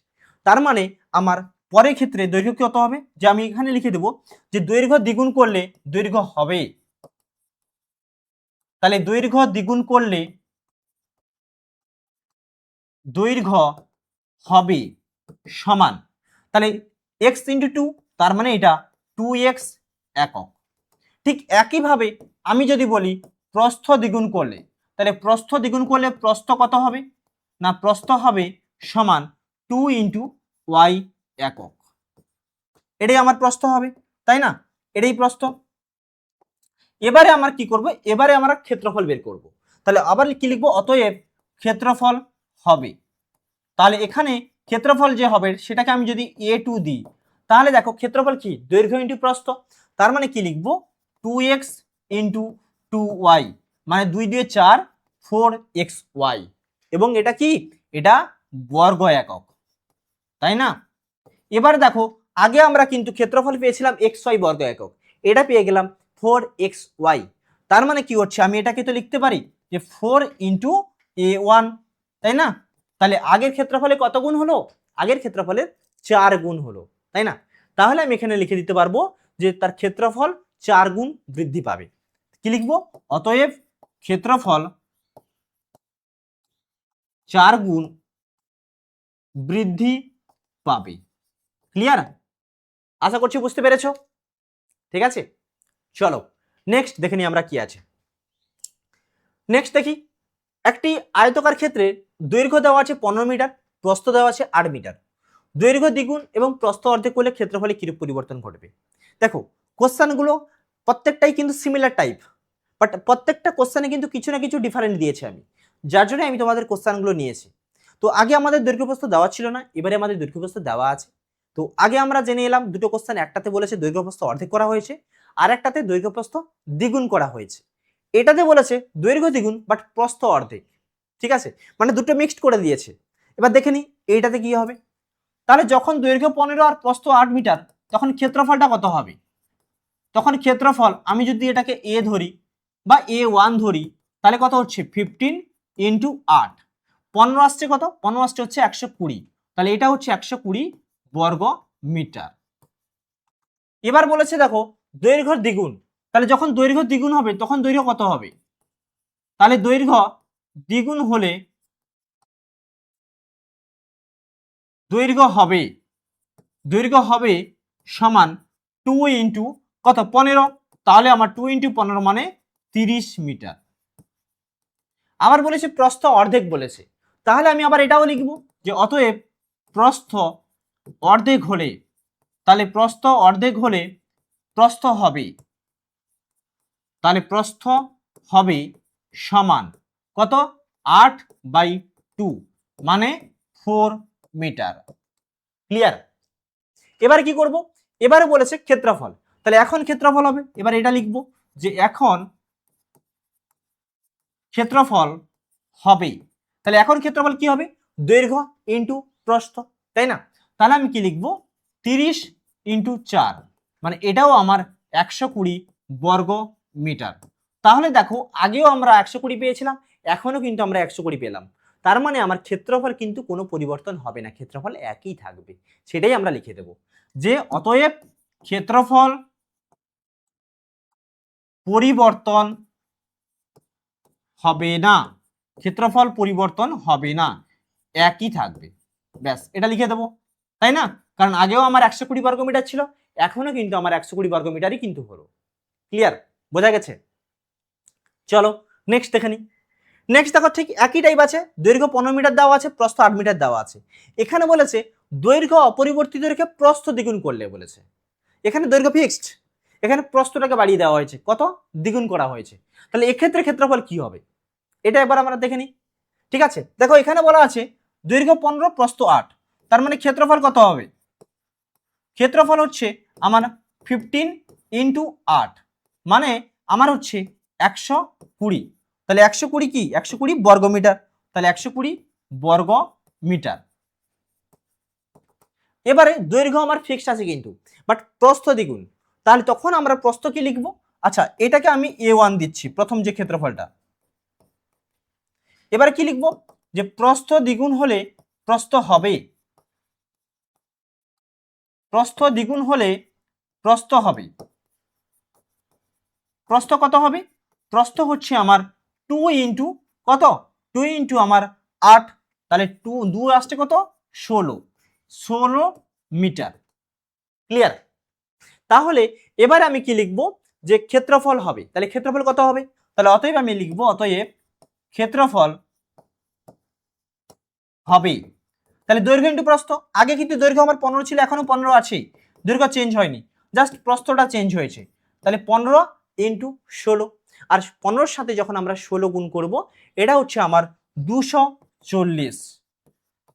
তার মানে আমার পরের ক্ষেত্রে দৈর্ঘ্য কত হবে, যে আমি এখানে লিখে দেব যে দৈর্ঘ্য দ্বিগুণ করলে দৈর্ঘ্য হবে, তাহলে দৈর্ঘ্য দ্বিগুণ করলে দৈর্ঘ্য হবে সমান, তাহলে এক্স ইন্টু টু, তার মানে এটা 2x একক। ঠিক একইভাবে আমি যদি বলি প্রস্থ দ্বিগুণ করলে, তাহলে প্রস্থ দ্বিগুণ করলে প্রস্থ কত হবে না, প্রস্থ হবে সমান 2 ইন্টু ওয়াই একক। এটাই আমার প্রস্থ হবে, তাই না? এটাই প্রস্থ। এবারে আমার কি করব, এবারে আমরা ক্ষেত্রফল বের করব। তাহলে আবার কি লিখবো, অতএব ক্ষেত্রফল হবে, তাহলে এখানে ক্ষেত্রফল যে হবে সেটাকে আমি যদি A2 দিই, তাহলে দেখো ক্ষেত্রফল কি, দৈর্ঘ্য ইন্টু প্রস্থ, তার মানে কি লিখবো 2x ইন্টু 2y, মানে 2 দিয়ে 4 4xy, এবং এটা কি, এটা বর্গ একক, তাই না? এবার দেখো আগে আমরা কিন্তু ক্ষেত্রফল পেয়েছিলাম xy বর্গ একক, এটা পেয়ে গেলাম 4xy, তার মানে কি হচ্ছে, আমি এটাকে তো লিখতে পারি যে 4 ইন্টু A1, তাই না? তাহলে আগের ক্ষেত্রফলে কত গুণ হলো, আগের ক্ষেত্রফলে 4 গুণ হলো, তাই না? তাহলে আমি এখানে লিখে দিতে পারবো যে তার ক্ষেত্রফল 4 গুণ বৃদ্ধি পাবে। কি লিখবো, অতএব ক্ষেত্রফল 4 গুণ বৃদ্ধি পাবে। ক্লিয়ার? আশা করছি বুঝতে পেরেছো। ঠিক আছে, চলো নেক্সট দেখে নিই আমরা কি আছে। নেক্সট দেখি, একটি আয়তকার ক্ষেত্রে দৈর্ঘ্য দেওয়া আছে 15 মিটার, প্রস্থ দেওয়া আছে 8 মিটার, দৈর্ঘ্য দ্বিগুণ এবং প্রস্থ অর্ধেক করলে ক্ষেত্রফলে কিরূপ পরিবর্তন ঘটবে। দেখো কোশ্চেনগুলো প্রত্যেকটাই কিন্তু সিমিলার টাইপ, বাট প্রত্যেকটা কোশ্চেনে কিন্তু কিছু না কিছু ডিফারেন্ট দিয়েছি আমি, যার জন্য আমি তোমাদের কোশ্চেনগুলো নিয়েছি। তো আগে আমাদের দৈর্ঘ্য প্রস্থ দেওয়া ছিল না, এবারে আমাদের দৈর্ঘ্য প্রস্থ দেওয়া আছে। তো আগে আমরা জেনে এলাম দুটো কোশ্চেন, একটাতে বলেছে দৈর্ঘ্য প্রস্থ অর্ধেক করা হয়েছে, আর একটাতে দৈর্ঘ্য প্রস্থ দ্বিগুণ করা হয়েছে। এটাতে বলেছে দৈর্ঘ্য দ্বিগুণ বাট প্রস্থ অর্ধেক, ঠিক আছে, মানে দুটো মিক্সড করে দিয়েছে। এবার দেখে নি এইটাতে কি হবে, তাহলে যখন দৈর্ঘ্য 15 আর প্রস্থ 8 মিটার, তখন ক্ষেত্রফলটা কত হবে, তখন ক্ষেত্রফল আমি যদি এটাকে A ধরি বা A1 ধরি, তাহলে কত হচ্ছে 15 ইন্টু 8, 15 আসছে কত, 15 আসছে হচ্ছে 120, তাহলে এটা হচ্ছে 120 বর্গ মিটার। এবার বলেছে দেখো দৈর্ঘ্য দ্বিগুণ, তাহলে যখন দৈর্ঘ্য দ্বিগুণ হবে তখন দৈর্ঘ্য কত হবে, তাহলে দৈর্ঘ্য দ্বিগুণ হলে দৈর্ঘ্য হবে সমান 2 ইন্টু কত 15, তাহলে আমার 2 ইন্টু 15 মানে 30 মিটার। আবার বলেছে প্রস্থ অর্ধেক বলেছে, তাহলে আমি আবার এটাও লিখব যে অতএব প্রস্থ অর্ধেক হলে, তাহলে প্রস্থ অর্ধেক হলে প্রস্থ হবে, তাহলে প্রস্থ হবে সমান কত 8/2 মানে 4 মিটার। ক্লিয়ার? এবার কি করব, এবারে বলেছে ক্ষেত্রফল, তাহলে এখন ক্ষেত্রফল হবে, এবার এটা লিখব যে এখন ক্ষেত্রফল হবে, তাহলে এখন ক্ষেত্রফল কি হবে, দৈর্ঘ্য ইন্টু প্রস্থ, তাই না? তাহলে আমি কি লিখব 30 ইন্টু 4, মানে এটাও আমার 120 বর্গ মিটার। তাহলে দেখো আগেও আমরা 120 পেয়েছিলাম, এখনো কিন্তু আমরা 120 পেলাম, তার মানে আমার ক্ষেত্রফল কিন্তু কোনো পরিবর্তন হবে না, ক্ষেত্রফল একই থাকবে, সেটাই আমরা লিখে দেব। যে অতএব ক্ষেত্রফল পরিবর্তন হবে না, ক্ষেত্রফল পরিবর্তন হবে না, একই থাকবে। ব্যাস, এটা লিখে দেবো, তাই না? কারণ আগেও আমার 120 বর্গমিটার ছিল, এখনো কিন্তু আমার 120 বর্গমিটারই কিন্তু হলো। ক্লিয়ার? বোঝা গেছে? চলো নেক্সট দেখে নিই। নেক্সট দেখো, ঠিক একই টাইপ আছে, দৈর্ঘ্য 15 মিটার দেওয়া আছে, প্রস্থ 8 মিটার দেওয়া আছে। এখানে বলেছে দৈর্ঘ্য অপরিবর্তিত রেখে প্রস্থ দ্বিগুণ করলে বলেছে। এখানে দৈর্ঘ্য ফিক্সড, এখানে প্রস্থটাকে বাড়িয়ে দেওয়া হয়েছে, কত? দ্বিগুণ করা হয়েছে। তাহলে এক্ষেত্রে ক্ষেত্রফল কি হবে এটা একবার আমরা দেখে নিই। ঠিক আছে, দেখো এখানে বলা আছে দৈর্ঘ্য 15 প্রস্থ 8, তার মানে ক্ষেত্রফল কত হবে? ক্ষেত্রফল হচ্ছে আমার 15 ইন্টু 8, মানে আমার হচ্ছে 120। তাহলে 120 কি? 120 বর্গমিটার। তাহলে 120 বর্গ মিটার। এবারে দৈর্ঘ্য আমার ফিক্সড আছে কিন্তু, বাট প্রস্থ দ্বিগুণ, তাহলে তখন আমরা প্রস্থ কি লিখবো? আচ্ছা, এটাকে আমি a1 দিচ্ছি, প্রথম যে ক্ষেত্রফলটা। এবারে কি লিখবো? যে প্রস্থ দ্বিগুণ হলে প্রস্থ হবে, প্রস্থ দ্বিগুণ হলে প্রস্থ হবে। প্রস্থ কত হবে? প্রস্থ হচ্ছে আমার 2 ইন্টু কত? 2 ইন্টু আমার 8, তাহলে 2 আসছে কত? 16 মিটার। ক্লিয়ার? তাহলে এবারে আমি কি লিখবো? যে ক্ষেত্রফল হবে, তাহলে ক্ষেত্রফল কত হবে? তাহলে অতএব আমি লিখবো অতএব ক্ষেত্রফল হবে। তাহলে দৈর্ঘ্য ইন্টু প্রস্থ, আগে কিন্তু দৈর্ঘ্য আমার 15 ছিল, এখনো 15 আছেই, দৈর্ঘ্য চেঞ্জ হয়নি, জাস্ট প্রস্থটা চেঞ্জ হয়েছে। তাহলে 15 ইন্টু 16, আর 15-র সাথে যখন আমরা 16 গুণ করব, এটা হচ্ছে আমার 240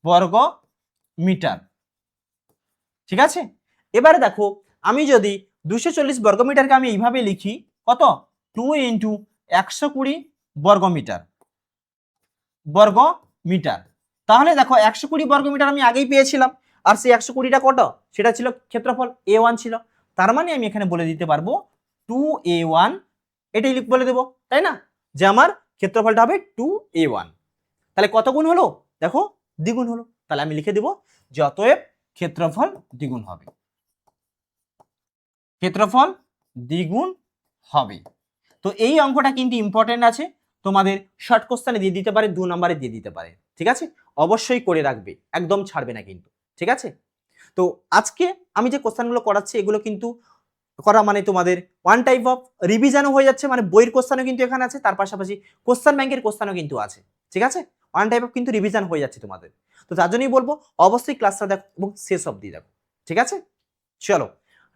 বর্গ মিটার। ঠিক আছে, এবারে দেখো আমি যদি 240 বর্গ মিটারকে আমি এইভাবে লিখি, কত? 2 ইন্টু 120 বর্গ মিটার, বর্গ মিটার। তাহলে দেখো 120 বর্গ মিটার আমি আগেই পেয়েছিলাম, আর সেই 120টা কত? সেটা ছিল ক্ষেত্রফল a1 ছিল। তার মানে আমি এখানে বলে দিতে পারবো 2a1, এটাই বলে দেবো, তাই না? যে আমার ক্ষেত্রফলটা হবে 2a1। তাহলে কত গুণ হলো? দেখো দ্বিগুণ হলো। তাহলে আমি লিখে দেবো যে অতএব ক্ষেত্রফল দ্বিগুণ হবে, ক্ষেত্রফল দ্বিগুণ হবে। তো এই অঙ্কটা কিন্তু ইম্পর্টেন্ট আছে, তোমাদের শর্ট কোশ্চেনে দিয়ে দিতে পারে, 2 নম্বরে দিয়ে দিতে পারে। ঠিক আছে, অবশ্যই করে রাখবে, একদম ছাড়বে না কিন্তু। ঠিক আছে, তো আজকে আমি যে কোশ্চেনগুলো করাচ্ছি এগুলো কিন্তু করা মানে তোমাদের ওয়ান টাইপ অফ রিভিশনও হয়ে যাচ্ছে, মানে বইয়ের কোশ্চেনও কিন্তু এখানে আছে, তার পাশাপাশি কোশ্চেন ব্যাংকের কোশ্চেনও কিন্তু আছে। ঠিক আছে, ওয়ান টাইপ অফ কিন্তু রিভিশন হয়ে যাচ্ছে তোমাদের। তো তার জন্যই বলবো অবশ্যই ক্লাসটা দেখো এবং শেষ অবধি দেখো। ঠিক আছে, চলো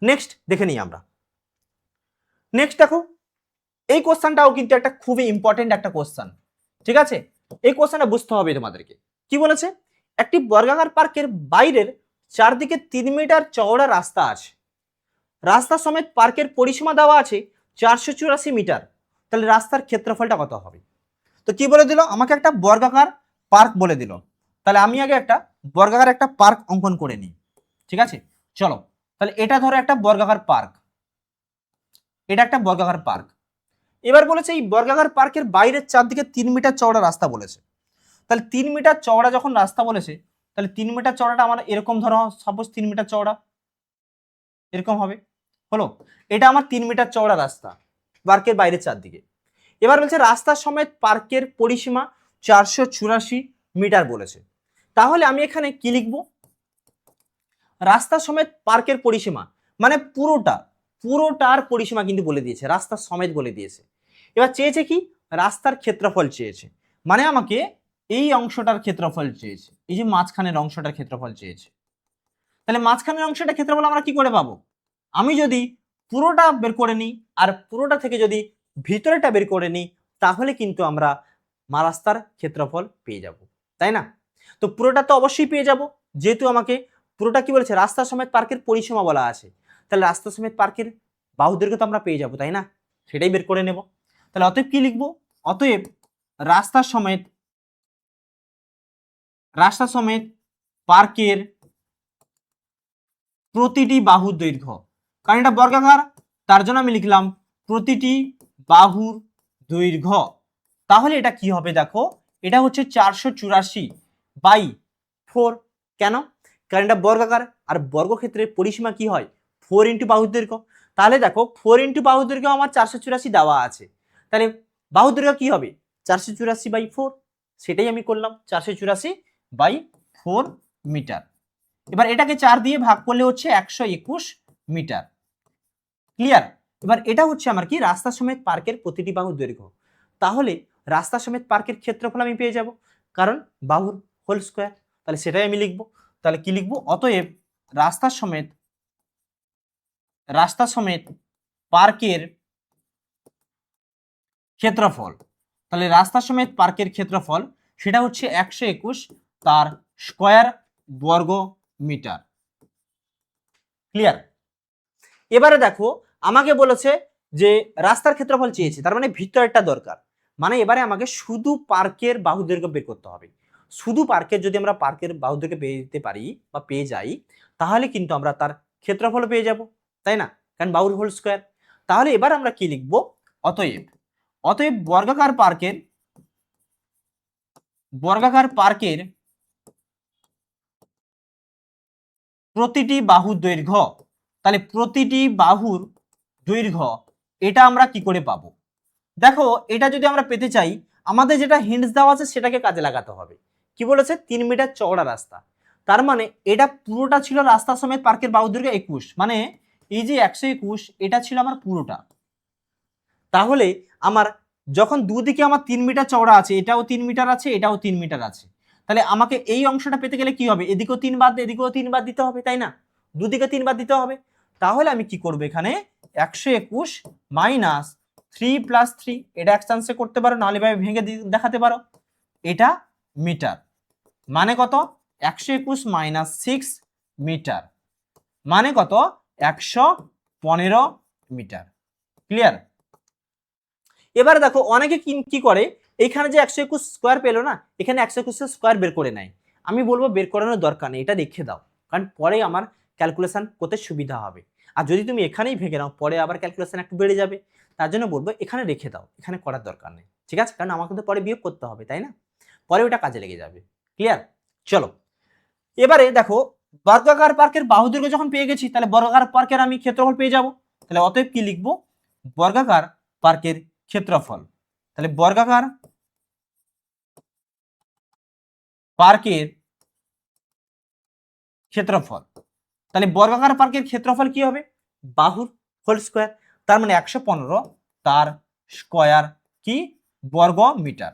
নেক্সট দেখে নিই আমরা। নেক্সট দেখো, এই কোশ্চেনটাও কিন্তু একটা খুবই ইম্পর্টেন্ট একটা কোশ্চেন। ঠিক আছে, এই কোশ্চেনটা বুঝতে হবে তোমাদেরকে। কি বলেছে? একটি বর্গাকার পার্কের বাইরের চারদিকে 3 মিটার চওড়া রাস্তা আছে, রাস্তা সমেত পার্কের পরিসীমা দেওয়া আছে 484 মিটার, তাহলে রাস্তার ক্ষেত্রফলটা কত হবে? তো কি বলে দিল? আমাকে একটা বর্গাকার পার্ক বলে দিল। তাহলে আমি আগে একটা বর্গাকার একটা পার্ক অঙ্কন করে নিই। ঠিক আছে, চলো তাহলে এটা ধরো একটা বর্গাকার পার্ক, এটা একটা বর্গাকার পার্ক। এবার বলেছে এই বর্গাকার পার্কের বাইরের চারদিকে 3 মিটার চওড়া রাস্তা বলেছে। তাহলে 3 মিটার চওড়া যখন রাস্তা বলেছে, তাহলে 3 মিটার চওড়াটা আমার এরকম ধরো, সাপোজ 3 মিটার চওড়া এরকম হবে, হলো। এটা আমার 3 মিটার চওড়া রাস্তা পার্কের বাইরের চারদিকে। এবার বলছে রাস্তা সমেত পার্কের পরিসীমা 484 মিটার বলেছে। তাহলে আমি এখানে কি লিখব? রাস্তা সমেত পার্কের পরিসীমা মানে পুরোটার পরিসীমা কিন্তু বলে দিয়েছে, রাস্তা সমেত বলে দিয়েছে। এবার চেয়েছে কি? রাস্তার ক্ষেত্রফল চেয়েছে, মানে আমাকে এই অংশটার ক্ষেত্রফল চেয়েছে, এই যে মাঝখানের অংশটার ক্ষেত্রফল চেয়েছে। তাহলে মাঝখানের অংশটার ক্ষেত্রফল আমরা কি করে পাবো? আমি যদি পুরোটা বের করে নিই আর পুরোটা থেকে যদি ভিতরেটা বের করে নিই, তাহলে কিন্তু আমরা রাস্তার ক্ষেত্রফল পেয়ে যাব, তাই না? তো পুরোটা তো অবশ্যই পেয়ে যাব, যেহেতু আমাকে পুরোটা কি বলেছে? রাস্তা সমেত পার্কের পরিসীমা বলা আছে, তাহলে রাস্তা সমেত পার্কের বাহু দৈর্ঘ্য তো আমরা পেয়ে যাব, তাই না? সেটাই বের করে নেব। তাহলে অতএব কি লিখবো? অতএব রাস্তা সমেত পার্কের প্রতিটি বাহুর দৈর্ঘ্য, কারণ এটা বর্গাকার, তার জন্য আমি লিখলাম প্রতিটি বাহুর দৈর্ঘ্য। তাহলে এটা কি হবে? দেখো এটা হচ্ছে 484/4। কেন? কারণ এটা বর্গাকার, আর বর্গক্ষেত্রের পরিসীমা কি হয় 4 ইন্টু বাহুর দৈর্ঘ্য। তাহলে দেখো 4 ইন্টু বাহুর দৈর্ঘ্য আমার 484 দেওয়া আছে, তাহলে বাহুর দৈর্ঘ্য কি হবে 484/4, সেটাই আমি করলাম 484/4 মিটার। এবার এটাকে 4 দিয়ে ভাগ করলে হচ্ছে 121 মিটার। ক্লিয়ার? এবার এটা হচ্ছে আমার কি রাস্তা সমেত পার্কের প্রতিটি বাহুর দৈর্ঘ্য। তাহলে রাস্তা সমেত পার্কের ক্ষেত্রফল আমি পেয়ে যাব, কারণ বাহুর হোল স্কয়ার, তাহলে সেটাই আমি লিখবো। তাহলে কি লিখবো, অতএব রাস্তা সমেত পার্কের ক্ষেত্রফল, তাহলে রাস্তা সমেত পার্কের ক্ষেত্রফল সেটা হচ্ছে 121 তার স্কয়ার বর্গ মিটার। ক্লিয়ার? এবারে দেখো আমাকে বলেছে যে রাস্তার ক্ষেত্রফল চেয়েছে, তার মানে ভিতরেরটা দরকার, মানে এবারে আমাকে শুধু পার্কের বাহু দৈর্ঘ্য বের করতে হবে। শুধু পার্কের, যদি আমরা পার্কের বাহু দৈর্ঘ্য পেয়ে যেতে পারি বা পেয়ে যাই, তাহলে কিন্তু আমরা তার ক্ষেত্রফল পেয়ে যাব, তাই না, কারণ বাহুর হোল স্কয়ার। তাহলে এবার আমরা কি লিখব, অতএব বর্গাকার পার্কের প্রতিটি বাহুর দৈর্ঘ্য, তাহলে প্রতিটি বাহুর দৈর্ঘ্য এটা আমরা কি করে পাবো? দেখো এটা যদি আমরা পেতে চাই, আমাদের যেটা হিন্টস দেওয়া আছে সেটাকে কাজে লাগাতে হবে। কি বলেছে 3 মিটার চওড়া রাস্তা, তার মানে এটা পুরোটা ছিল রাস্তা সমেত পার্কের বাহু দৈর্ঘ্য 21, মানে এই যে 121 এটা ছিল আমার পুরোটা। তাহলে আমার যখন দুদিকে আমার 3 মিটার চওড়া আছে, এটাও 3 মিটার আছে, এটাও 3 মিটার আছে, তাহলে আমাকে এই অংশটা পেতে গেলে কি হবে, এদিকেও 3 বাদ এদিকেও 3 বাদ দিতে হবে, তাই না, দুদিকে 3 বাদ দিতে হবে। তাহলে আমি কি করব, এখানে 121 মাইনাস 3 প্লাস 3, এটা এক চান্সে করতে পারো, নাহলে ভাবে ভেঙে দেখাতে পারো, এটা মিটার, মানে কত 121 মাইনাস 6 মিটার, মানে কত 115 মিটার। ক্লিয়ার? এবারে দেখো অনেকে কি করে, এখানে যে 121 স্কোয়ার পেলো না, এখানে 121 স্কোয়ার বের করে নেয়। আমি বলবো বের করানোর দরকার নেই, এটা রেখে দাও, কারণ পরে আমার ক্যালকুলেশন করতে সুবিধা হবে। আর যদি তুমি এখানেই ভেঙে নাও, পরে আবার ক্যালকুলেশন একটু বেড়ে যাবে, তার জন্য বলবো এখানে রেখে দাও, এখানে করার দরকার নেই, ঠিক আছে, কারণ আমাকে তো পরে বিয়োগ করতে হবে, তাই না, পরে ওটা কাজে লেগে যাবে। ক্লিয়ার? চলো এবারে দেখো বর্গাকার পার্কের বাহু দৈর্ঘ্য যখন পেয়ে গেছি, তাহলে বর্গাকার পার্কের আমি ক্ষেত্রফল পেয়ে যাব। তাহলে অতএব কি লিখবো, বর্গাকার পার্কের ক্ষেত্রফল, তাহলে বর্গাকার পার্কের ক্ষেত্রফল, তাহলে বর্গাকার পার্কের ক্ষেত্রফল কি হবে, বাহুর হোল স্কয়ার, তার মানে 115 তার স্কয়ার কি বর্গ মিটার।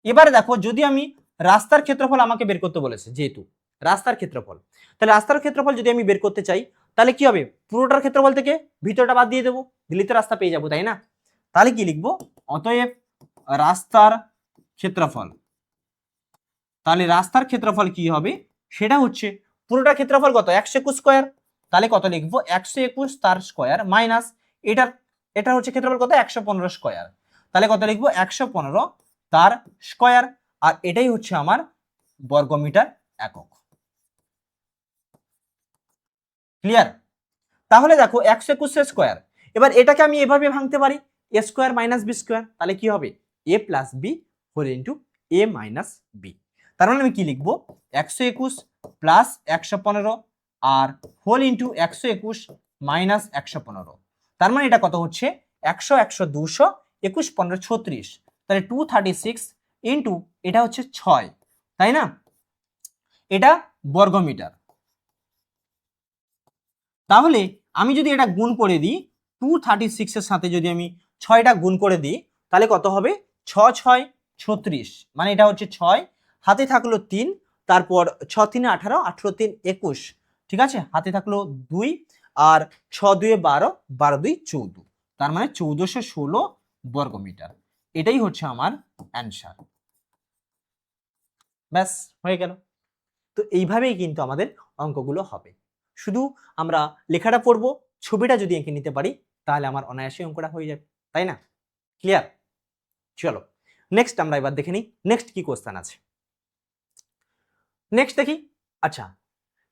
এবারে দেখো যদি আমি রাস্তার ক্ষেত্রফল আমাকে বের করতে বলেছে, যেহেতু রাস্তার ক্ষেত্রফল, তাহলে রাস্তার ক্ষেত্রফল যদি আমি বের করতে চাই, তাহলে কি হবে, পুরোটার ক্ষেত্রফল থেকে ভিতরটা বাদ দিয়ে দেবো, দিলে তো রাস্তা পেয়ে যাবো, তাই না। তাহলে কি লিখবো, অতএব রাস্তার ক্ষেত্রফল, তাহলে রাস্তার ক্ষেত্রফল কি হবে, সেটা হচ্ছে পুরোটা ক্ষেত্রফল কত 121 স্কয়ার, তাহলে কত লিখবো 121 তার স্কয়ার মাইনাস এটা হচ্ছে ক্ষেত্রফল কত 115 স্কয়ার, তাহলে কত লিখবো 115 তার স্কয়ার, আর এটাই হচ্ছে আমার বর্গমিটার একক। ক্লিয়ার? তাহলে দেখো 121 স্কয়ার, এবার এটাকে আমি এভাবে ভাঙতে পারি a square minus b square, তাহলে কি হবে a plus b whole into a minus b। তার মানে আমি কি লিখবো 121 প্লাস 115 আর হোল ইন্টু 121 মাইনাস 115, তার মানে এটা কত হচ্ছে 100 100 200 21 15 36, তাহলে 236 ইন্টু এটা হচ্ছে 6, তাই না, এটা বর্গমিটার। তাহলে আমি যদি এটা গুণ করে দিই 236 এর সাথে যদি আমি 6টা গুণ করে দিই, তাহলে কত হবে 6 6 36, মানে এটা হচ্ছে 6, হাতে থাকলো 3, তারপর 6 3 18 18 3 21, ঠিক আছে, হাতে থাকলো 2 আর 6 2 12 12 2 14, তার মানে 1416 বর্গমিটার। এটাই হচ্ছে আমার অ্যানসার। ব্যাস হয়ে গেল। তো এইভাবেই কিন্তু আমাদের অঙ্কগুলো হবে, শুধু আমরা লেখাটা পড়বো, ছবিটা যদি এঁকে নিতে পারি তাহলে আমার অনায়াসে অঙ্কটা হয়ে যাবে, তাই না। ক্লিয়ার? চলো নেক্সট আমরা এবার দেখে নিই নেক্সট কি কোশ্চেন আছে। নেক্সট দেখি। আচ্ছা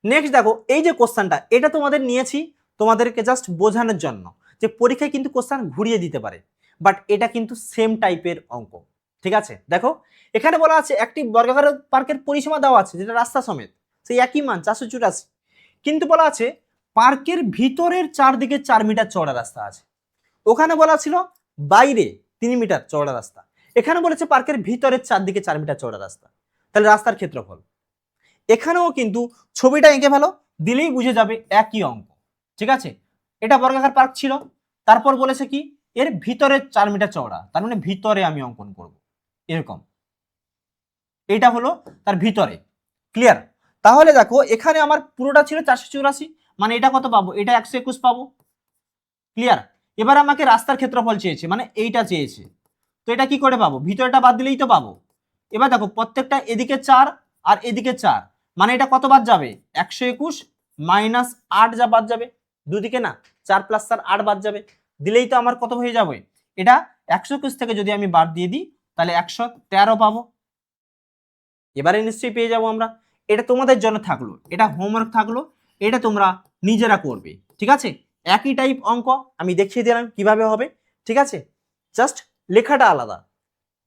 নেক্সট দেখো এই যে কোশ্চেনটা, এটা তোমাদের নিয়েছি তোমাদেরকে জাস্ট বোঝানোর জন্য যে পরীক্ষায় কিন্তু কোশ্চেন ঘুরিয়ে দিতে পারে, বাট এটা কিন্তু সেম টাইপের অঙ্ক। ঠিক আছে, দেখো এখানে বলা আছে একটি বর্গাকার পার্কের পরিসীমা দেওয়া আছে যেটা রাস্তা সমেত, সেই একই মান 484, কিন্তু বলা আছে পার্কের ভিতরের চারদিকে 4 মিটার চওড়া রাস্তা আছে। ওখানে বলা ছিল বাইরে 3 মিটার চওড়া রাস্তা, এখানে বলেছে পার্কের ভিতরের চারদিকে 4 মিটার চওড়া রাস্তা, তাহলে রাস্তার ক্ষেত্রফল। এখানেও কিন্তু ছবিটা এঁকে ফেলো, দিলেই বুঝে যাবে একই অঙ্ক। ঠিক আছে, এটা বর্গাকার পার্ক ছিল, তারপর বলেছে কি এর ভিতরে 4 মিটার চওড়া, তার মানে ভিতরে আমি অঙ্কন করব এরকম, এটা হলো তার ভিতরে। ক্লিয়ার? তাহলে দেখো এখানে আমার পুরোটা ছিল 484, মানে এটা কত পাবো, এটা 121 পাবো। ক্লিয়ার? এবার আমাকে রাস্তার ক্ষেত্রফল চেয়েছে, মানে এইটা চেয়েছে, তো এটা কি করে পাবো, ভিতরটা বাদ দিলেই তো পাবো। এবার দেখো প্রত্যেকটা এদিকে 4 আর এদিকে 4, মানে এটা কত বাদ যাবে, 121 মাইনাস 8 যা বাদ যাবে, দুদিকে না 4 + 4 8 বাদ যাবে, দিলেই তো আমার কত হয়ে যাবে, এটা 121 থেকে যদি আমি বাদ দিয়ে দিই তাহলে 113 পাবো। এবারে নিশ্চয়ই পেয়ে যাবো আমরা। এটা তোমাদের জন্য থাকলো, এটা হোমওয়ার্ক থাকলো, এটা তোমরা নিজেরা করবে। ঠিক আছে, একই টাইপ অঙ্ক আমি দেখিয়ে দিলাম কিভাবে হবে। ঠিক আছে, জাস্ট লেখাটা আলাদা,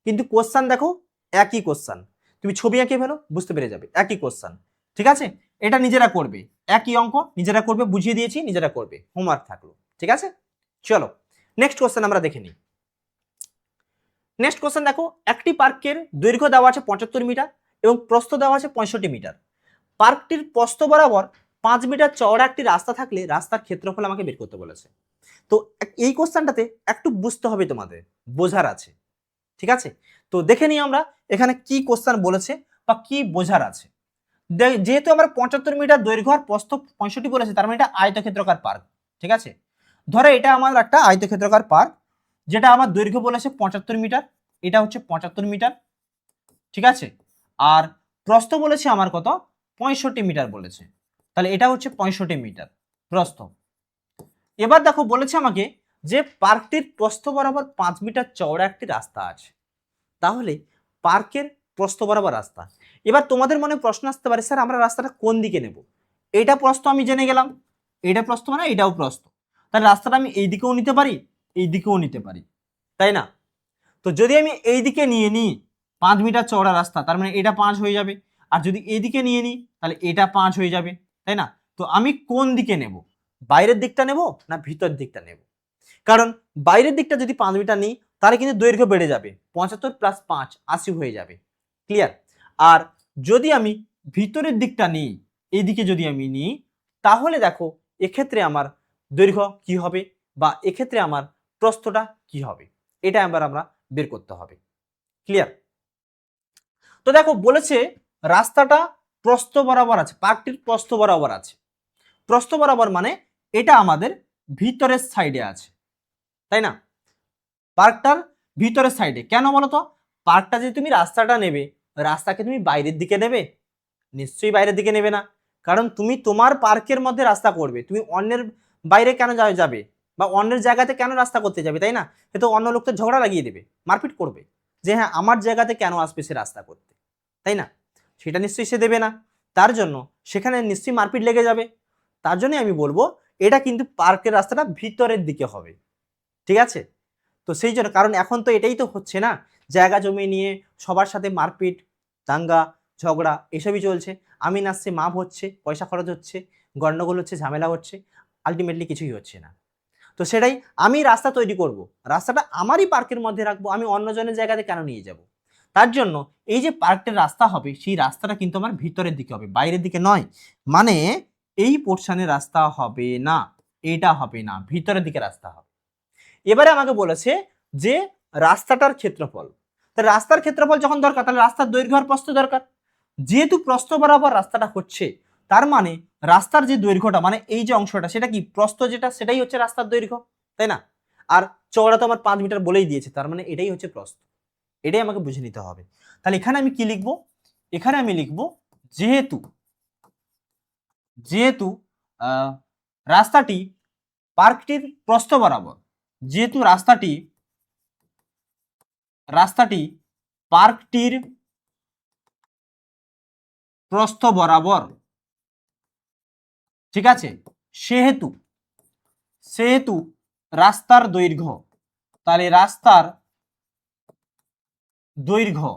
কিন্তু কোশ্চান দেখো একই কোশ্চান, তুমি ছবি এঁকে ফেলো বুঝতে পেরে যাবে একই কোশ্চান। ঠিক আছে, এটা নিজেরা করবে, একই অঙ্ক নিজেরা করবে, বুঝিয়ে দিয়েছি নিজেরা করবে, হোমওয়ার্ক থাকলো। ঠিক আছে, চলো নেক্সট কোশ্চেন আমরা দেখে নিই। নেক্সট কোশ্চেন দেখো, একটি পার্কের দৈর্ঘ্য দেওয়া আছে 75 মিটার এবং প্রস্থ দেওয়া আছে 65 মিটার। পার্কটির প্রস্থ বরাবর 5 মিটার চওড়া একটি রাস্তা থাকলে রাস্তার ক্ষেত্রফল আমাকে বের করতে বলেছে। তো এই কোশ্চেনটাতে একটু বুঝতে হবে, তোমাদের বোঝার আছে। ঠিক আছে, তো দেখে নিই আমরা এখানে কি কোশ্চেন বলেছে বা কি বোঝার আছে। যেহেতু আমরা 75 মিটার দৈর্ঘ্য আর প্রস্থ 65 বলেছে, তার মানে এটা আয়তক্ষেত্রাকার পার্ক। ঠিক আছে, ধরো এটা আমার একটা আয়তক্ষেত্রাকার পার্ক, যেটা আমার দৈর্ঘ্য বলেছে 75 মিটার, এটা হচ্ছে 75 মিটার। ঠিক আছে, আর প্রস্থ বলেছে আমার কত, 65 মিটার বলেছে, তাহলে এটা হচ্ছে 65 মিটার প্রস্থ। এবার দেখো বলেছে আমাকে যে পার্কটির প্রস্থ বরাবর 5 মিটার চওড়া একটি রাস্তা আছে, তাহলে পার্কের প্রস্থ বরাবর রাস্তা। এবার তোমাদের মনে প্রশ্ন আসতে পারে, স্যার আমরা রাস্তাটা কোন দিকে নেব, এইটা প্রস্থ আমি জেনে গেলাম, এইটা প্রস্থ মানে এটাও প্রস্থ, তাহলে রাস্তাটা আমি এই দিকেও নিতে পারি এই দিকেও নিতে পারি, তাই না? তো যদি আমি এই দিকে নিয়ে নিই 5 মিটার চওড়া রাস্তা, তার মানে এটা 5 হয়ে যাবে, আর যদি এইদিকে নিয়ে নিই তাহলে এটা 5 হয়ে যাবে, তাই না? তো আমি কোন দিকে নেব, বাইরের দিকটা নেব না ভিতর দিকটা নেব? কারণ বাইরের দিকটা যদি 5 মিটার নিই তাহলে কিন্তু দৈর্ঘ্য বেড়ে যাবে, 75 + 5 80 হয়ে যাবে। ক্লিয়ার? আর যদি আমি ভিতরের দিকটা নিই, এইদিকে যদি আমি নিই, তাহলে দেখো এক্ষেত্রে আমার দৈর্ঘ্য কি হবে বা এক্ষেত্রে আমার প্রস্থটা কি হবে, এটা এবার আমরা বের করতে হবে। ক্লিয়ার? তো দেখো বলেছে রাস্তাটা প্রস্থ বরাবর আছে, পার্কটির প্রস্থ বরাবর আছে, প্রস্থ বরাবর মানে এটা আমাদের ভিতরের সাইডে আছে, তাই না? পার্কটার ভিতরের সাইডে, কেন বলো তো, পার্কটা যে তুমি রাস্তাটা নেবে, রাস্তাকে তুমি বাইরের দিকে নেবে? নিশ্চয়ই বাইরের দিকে নেবে না, কারণ তুমি তোমার পার্কের মধ্যে রাস্তা করবে, তুমি অন্যের বাইরে কেন যাবে বা অন্যের জায়গাতে কেন রাস্তা করতে যাবে, তাই না? সে তো অন্য লোক তো ঝগড়া লাগিয়ে দেবে, মারপিট করবে, যে হ্যাঁ আমার জায়গাতে কেন আসবে সে রাস্তা করতে, তাই না? সেটা নিশ্চয়ই সে দেবে না, তার জন্য সেখানে নিশ্চয়ই মারপিট লেগে যাবে। তার জন্যই আমি বলবো এটা কিন্তু পার্কের রাস্তাটা ভিতরের দিকে হবে। ঠিক আছে, তো সেই জন্য, কারণ এখন তো এটাই তো হচ্ছে না, জায়গা জমি নিয়ে সবার সাথে মারপিট, দাঙ্গা ঝগড়া এসবই চলছে, আমি নাচছে মাপ হচ্ছে, পয়সা খরচ হচ্ছে, গন্ডগোল হচ্ছে, ঝামেলা হচ্ছে, আলটিমেটলি কিছুই হচ্ছে না। তো সেটাই, আমি রাস্তা তৈরি করব, রাস্তাটা আমারই পার্কের মধ্যে রাখবো, আমি অন্যজনের জায়গাতে কেন নিয়ে যাব? তার জন্য এই যে পার্কটির রাস্তা হবে, সেই রাস্তাটা কিন্তু আমার ভিতরের দিকে হবে, বাইরের দিকে নয়, মানে এই পোর্শনের রাস্তা হবে না, এইটা হবে না, ভিতরের দিকে রাস্তা হবে। এবারে আমাকে বলেছে যে রাস্তাটার ক্ষেত্রফল, তাহলে রাস্তার ক্ষেত্রফল যখন দরকার, তাহলে রাস্তার দৈর্ঘ্য আর প্রস্থ দরকার, যেহেতু প্রস্থ বরাবর রাস্তাটা হচ্ছে, তার মানে রাস্তার যে দৈর্ঘ্যটা মানে এই যে অংশটা, সেটা কি প্রস্থ, যেটা সেটাই হচ্ছে রাস্তার দৈর্ঘ্য, তাই না? আর চওড়া তো আমার 5 মিটার বলেই দিয়েছে, তার মানে এটাই হচ্ছে প্রস্থ, এটাই আমাকে বুঝে নিতে হবে। তাহলে এখানে আমি কি লিখবো, এখানে আমি লিখবো যেহেতু যেহেতু রাস্তাটি পার্কটির প্রস্থ বরাবর, যেহেতু রাস্তাটি রাস্তাটি পার্কটির প্রস্থ বরাবর, ঠিক আছে, সেহেতু সেহেতু রাস্তার দৈর্ঘ্য, তাহলে রাস্তার দৈর্ঘ্য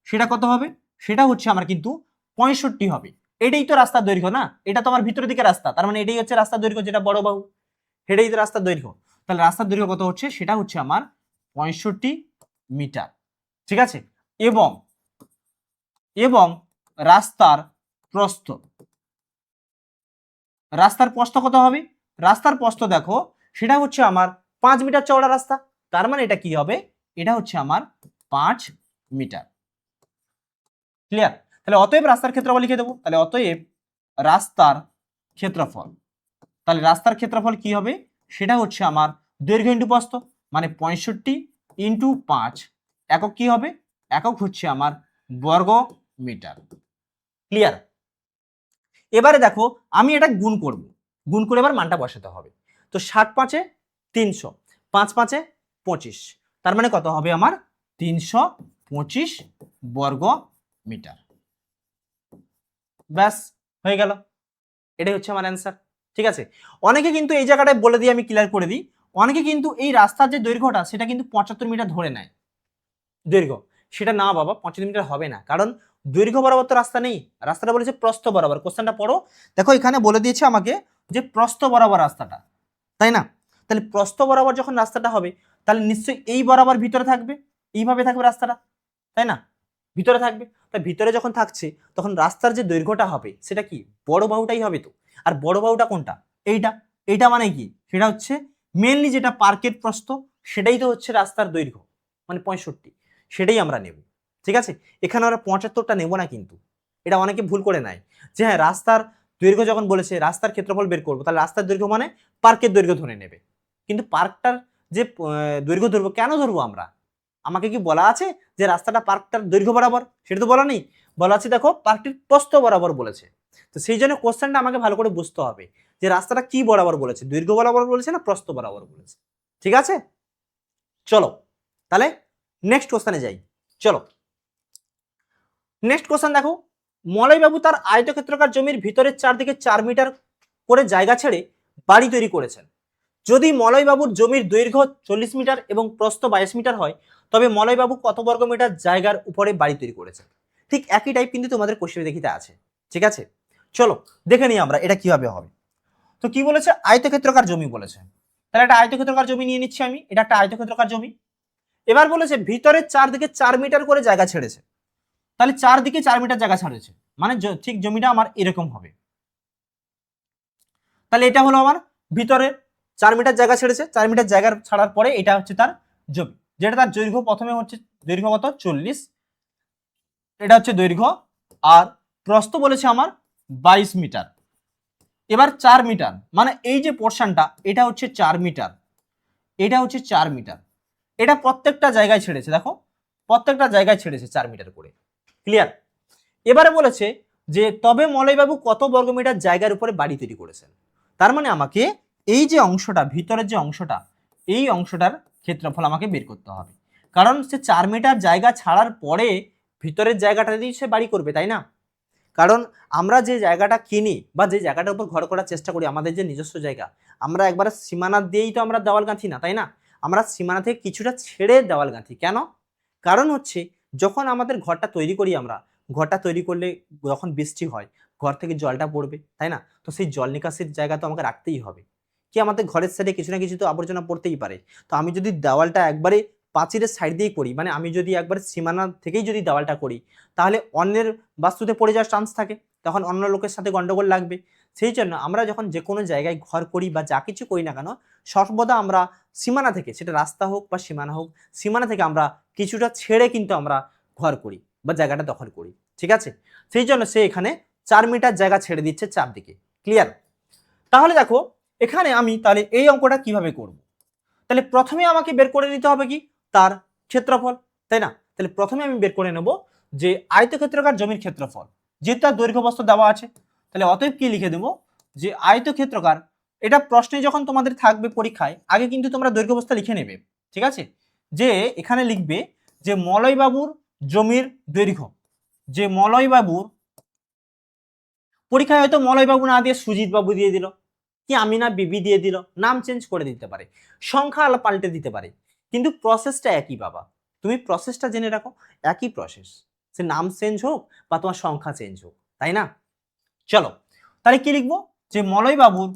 সেটা কত হবে, সেটা হচ্ছে আমার কিন্তু 65 হবে। এটাই তো রাস্তার দৈর্ঘ্য না, এটা তো আমার ভিতরের দিকে রাস্তা, তার মানে এটাই হচ্ছে রাস্তার দৈর্ঘ্য, যেটা বড় বাহু, এটাই তো রাস্তার দৈর্ঘ্য। তাহলে রাস্তার দৈর্ঘ্য কত হচ্ছে, সেটা হচ্ছে আমার 65 মিটার। ঠিক আছে, এবং এবং রাস্তার প্রস্থ, রাস্তার প্রস্থ কত হবে, রাস্তার প্রস্থ দেখো সেটা হচ্ছে আমার 5 মিটার চওড়া রাস্তা, তার মানে এটা কি হবে, এটা হচ্ছে আমার 5 মিটার। ক্লিয়ার? তাহলে অতএব রাস্তার ক্ষেত্রফল লিখে দেবো, তাহলে অতএব রাস্তার ক্ষেত্রফল, তাহলে রাস্তার ক্ষেত্রফল কি হবে, সেটা হচ্ছে আমার দৈর্ঘ্য ইন্টু প্রস্থ, মানে 65 ইন্টু 5, একক কি হবে, একক হচ্ছে আমার বর্গ মিটার। ক্লিয়ার? এবারে দেখো আমি এটা গুণ করব, গুণ করে এবার মানটা বসাতে হবে। তো 60 5 300, 5 5 25, তার মানে কত হবে আমার 325 বর্গ মিটার। ব্যাস হয়ে গেল, এটাই হচ্ছে আমার অ্যান্সার। ঠিক আছে, অনেকে কিন্তু এই জায়গাটায় বলে দিই, আমি ক্লিয়ার করে দিই, অনেকে কিন্তু এই রাস্তার যে দৈর্ঘ্যটা সেটা কিন্তু 75 মিটার ধরে নেয় দৈর্ঘ্য, সেটা না বাবা, 75 মিটার হবে না, কারণ দৈর্ঘ্য বরাবর তো রাস্তা নেই, রাস্তাটা বলেছে প্রস্থ বরাবর। কোশ্চেনটা পড়ো, দেখো এখানে বলে দিয়েছে আমাকে যে প্রস্থ বরাবর রাস্তাটা, তাই না? তাহলে প্রস্থ বরাবর যখন রাস্তাটা হবে, তাহলে নিশ্চয়ই এই বরাবর ভিতরে থাকবে, এইভাবে থাকবে রাস্তাটা, তাই না? ভিতরে থাকবে, তাই ভিতরে যখন থাকছে তখন রাস্তার যে দৈর্ঘ্যটা হবে সেটা কি, বড় বাহুটাই হবে তো। আর বড় বাহুটা কোনটা, এইটা, এইটা মানে কি, সেটা হচ্ছে মেনলি যেটা পার্কের প্রস্থ, সেটাই তো হচ্ছে রাস্তার দৈর্ঘ্য, মানে 65, সেটাই আমরা নেব। ঠিক আছে, এখানে আমরা 75টা নেব না কিন্তু, এটা অনেকে ভুল করে নেয় যে হ্যাঁ রাস্তার দৈর্ঘ্য যখন বলেছে রাস্তার ক্ষেত্রফল বের করবো, তাহলে রাস্তার দৈর্ঘ্য মানে পার্কের দৈর্ঘ্য ধরে নেবে, কিন্তু পার্কটার যে দৈর্ঘ্য ধরবো, কেন ধরবো আমরা, আমাকে কি বলা আছে যে রাস্তাটা পার্কটার দৈর্ঘ্য বরাবর, সেটা তো বলা নেই, বলা আছে দেখো পার্কটির প্রস্থ বরাবর বলেছে। তো সেই জন্য কোশ্চেনটা আমাকে ভালো করে বুঝতে হবে যে রাস্তাটা কি বরাবর বলেছে, দৈর্ঘ্য বরাবর বলেছে না প্রস্থ বরাবর বলেছে। ঠিক আছে, চলো তাহলে নেক্সট কোশ্চেনে যাই। চলো নেক্সট কোশ্চেন দেখো, মলয়বাবু তার আয়তক্ষেত্রাকার জমির ভিতরের চারদিকে 4 মিটার করে জায়গা ছেড়ে বাড়ি তৈরি করেছেন। যদি মলয়বাবুর জমির দৈর্ঘ্য 40 মিটার এবং প্রস্থ 22 মিটার হয়, তবে মলয়বাবু কত বর্গ মিটার জায়গার উপরে বাড়ি তৈরি করেছেন। ঠিক একই টাইপ কিন্তু তোমাদের কোশ্চেনে দেখিতে আছে। ঠিক আছে, চলো দেখে নিই আমরা এটা কিভাবে হবে। তো কি বলেছে, আয়তক্ষেত্রাকার জমি বলেছে, তাহলে একটা আয়তক্ষেত্রাকার জমি নিয়ে নিচ্ছি আমি, এটা একটা আয়তক্ষেত্রাকার জমি। এবার বলেছে ভিতরের চারদিকে 4 মিটার করে জায়গা ছেড়েছে, তাহলে চারদিকে 4 মিটার জায়গা ছাড়েছে, মানে ঠিক জমিটা আমার এরকম হবে। তাহলে এটা হলো আমার ভিতরে 4 মিটার জায়গা ছেড়েছে, 4 মিটার জায়গা ছাড়ার পরে এটা হচ্ছে তার জমি, যেটা তার দৈর্ঘ্য প্রথমে হচ্ছে দৈর্ঘ্য কত 40, এটা হচ্ছে দৈর্ঘ্য, আর প্রস্থ বলেছে আমার 22 মিটার। এবার 4 মিটার মানে এই যে পোর্শনটা, এটা হচ্ছে 4 মিটার, এটা হচ্ছে 4 মিটার, এটা প্রত্যেকটা জায়গায় ছেড়েছে, দেখো প্রত্যেকটা জায়গায় ছেড়েছে 4 মিটার করে। ক্লিয়ার? এবারে বলেছে যে তবে মলয়বাবু কত বর্গমিটার জায়গার উপরে বাড়ি তৈরি করেছেন। তার মানে আমাকে এই যে অংশটা, ভিতরের যে অংশটা, এই অংশটার ক্ষেত্রফল আমাকে বের করতে হবে, কারণ সে 4 মিটার জায়গা ছাড়ার পরে ভিতরের জায়গাটা দিয়ে সে বাড়ি করবে, তাই না? কারণ আমরা যে জায়গাটা কিনি বা যে জায়গাটার উপর ঘর করার চেষ্টা করি, আমাদের যে নিজস্ব জায়গা, আমরা একবার সীমানা দিয়েই তো আমরা দেওয়াল গাঁথি না, তাই না? আমরা সীমানা থেকে কিছুটা ছেড়ে দেওয়াল গাঁথি, কেন? কারণ হচ্ছে যখন আমাদের ঘরটা তৈরি করি, আমরা ঘরটা তৈরি করলে যখন বৃষ্টি হয় ঘর থেকে জলটা পড়বে, তাই না? তো সেই জল নিকাশির জায়গা তো আমাকে রাখতেই হবে, কি আমাদের ঘরের সাইডে কিছু না কিছু তো আবর্জনা পড়তেই পারে। তো আমি যদি দেওয়ালটা একবারে প্রাচীরের সাইড দিয়েই করি, মানে আমি যদি একবার সীমানা থেকেই যদি দেওয়ালটা করি, তাহলে অন্যের বাস্তুতে পড়ে যাওয়ার চান্স থাকে, তখন অন্য লোকের সাথে গন্ডগোল লাগবে। সেই জন্য আমরা যখন যে কোনো জায়গায় ঘর করি বা যা কিছু করি না কেন, সর্বদা আমরা সীমানা থেকে, সেটা রাস্তা হোক বা সীমানা হোক, সীমানা থেকে আমরা কিছুটা ছেড়ে কিন্তু আমরা ঘর করি বা জায়গাটা দখল করি। ঠিক আছে, সেই জন্য সে এখানে 4 মিটার জায়গা ছেড়ে দিচ্ছে চারদিকে। ক্লিয়ার? তাহলে দেখো এখানে আমি তাহলে এই অঙ্কটা কিভাবে করব, তাহলে প্রথমে আমাকে বের করে নিতে হবে কি, তার ক্ষেত্রফল, তাই না? তাহলে প্রথমে আমি বের করে নেব যে আয়তক্ষেত্রাকার জমির ক্ষেত্রফল, যেহেতু তার দৈর্ঘ্য প্রস্থ দেওয়া আছে, তাহলে অতএব কি লিখে দেব যে আয়তক্ষেত্রাকার, এটা প্রশ্নে যখন তোমাদের থাকবে পরীক্ষায়, আগে কিন্তু তোমরা দৈর্ঘ্য প্রস্থ লিখে নেবে। ঠিক আছে, যে এখানে লিখবে যে মলয়বাবুর জমির দৈর্ঘ্য, যে মলয়বাবুর, পরীক্ষায় হয়তো মলয়বাবু না দিয়ে সুজিত বাবু দিয়ে দিল, কি আমিনা বিবি দিয়ে দিল, নাম চেঞ্জ করে দিতে পারে, সংখ্যা পাল্টে দিতে পারে, কিন্তু প্রসেসটা একই বাবা। তুমি প্রসেসটা জেনে রাখো, একই প্রসেস, সে নাম চেঞ্জ হোক বা তোমার সংখ্যা চেঞ্জ হোক, তাই না? চলো তাহলে কি লিখবো, যে মলয় বাবুর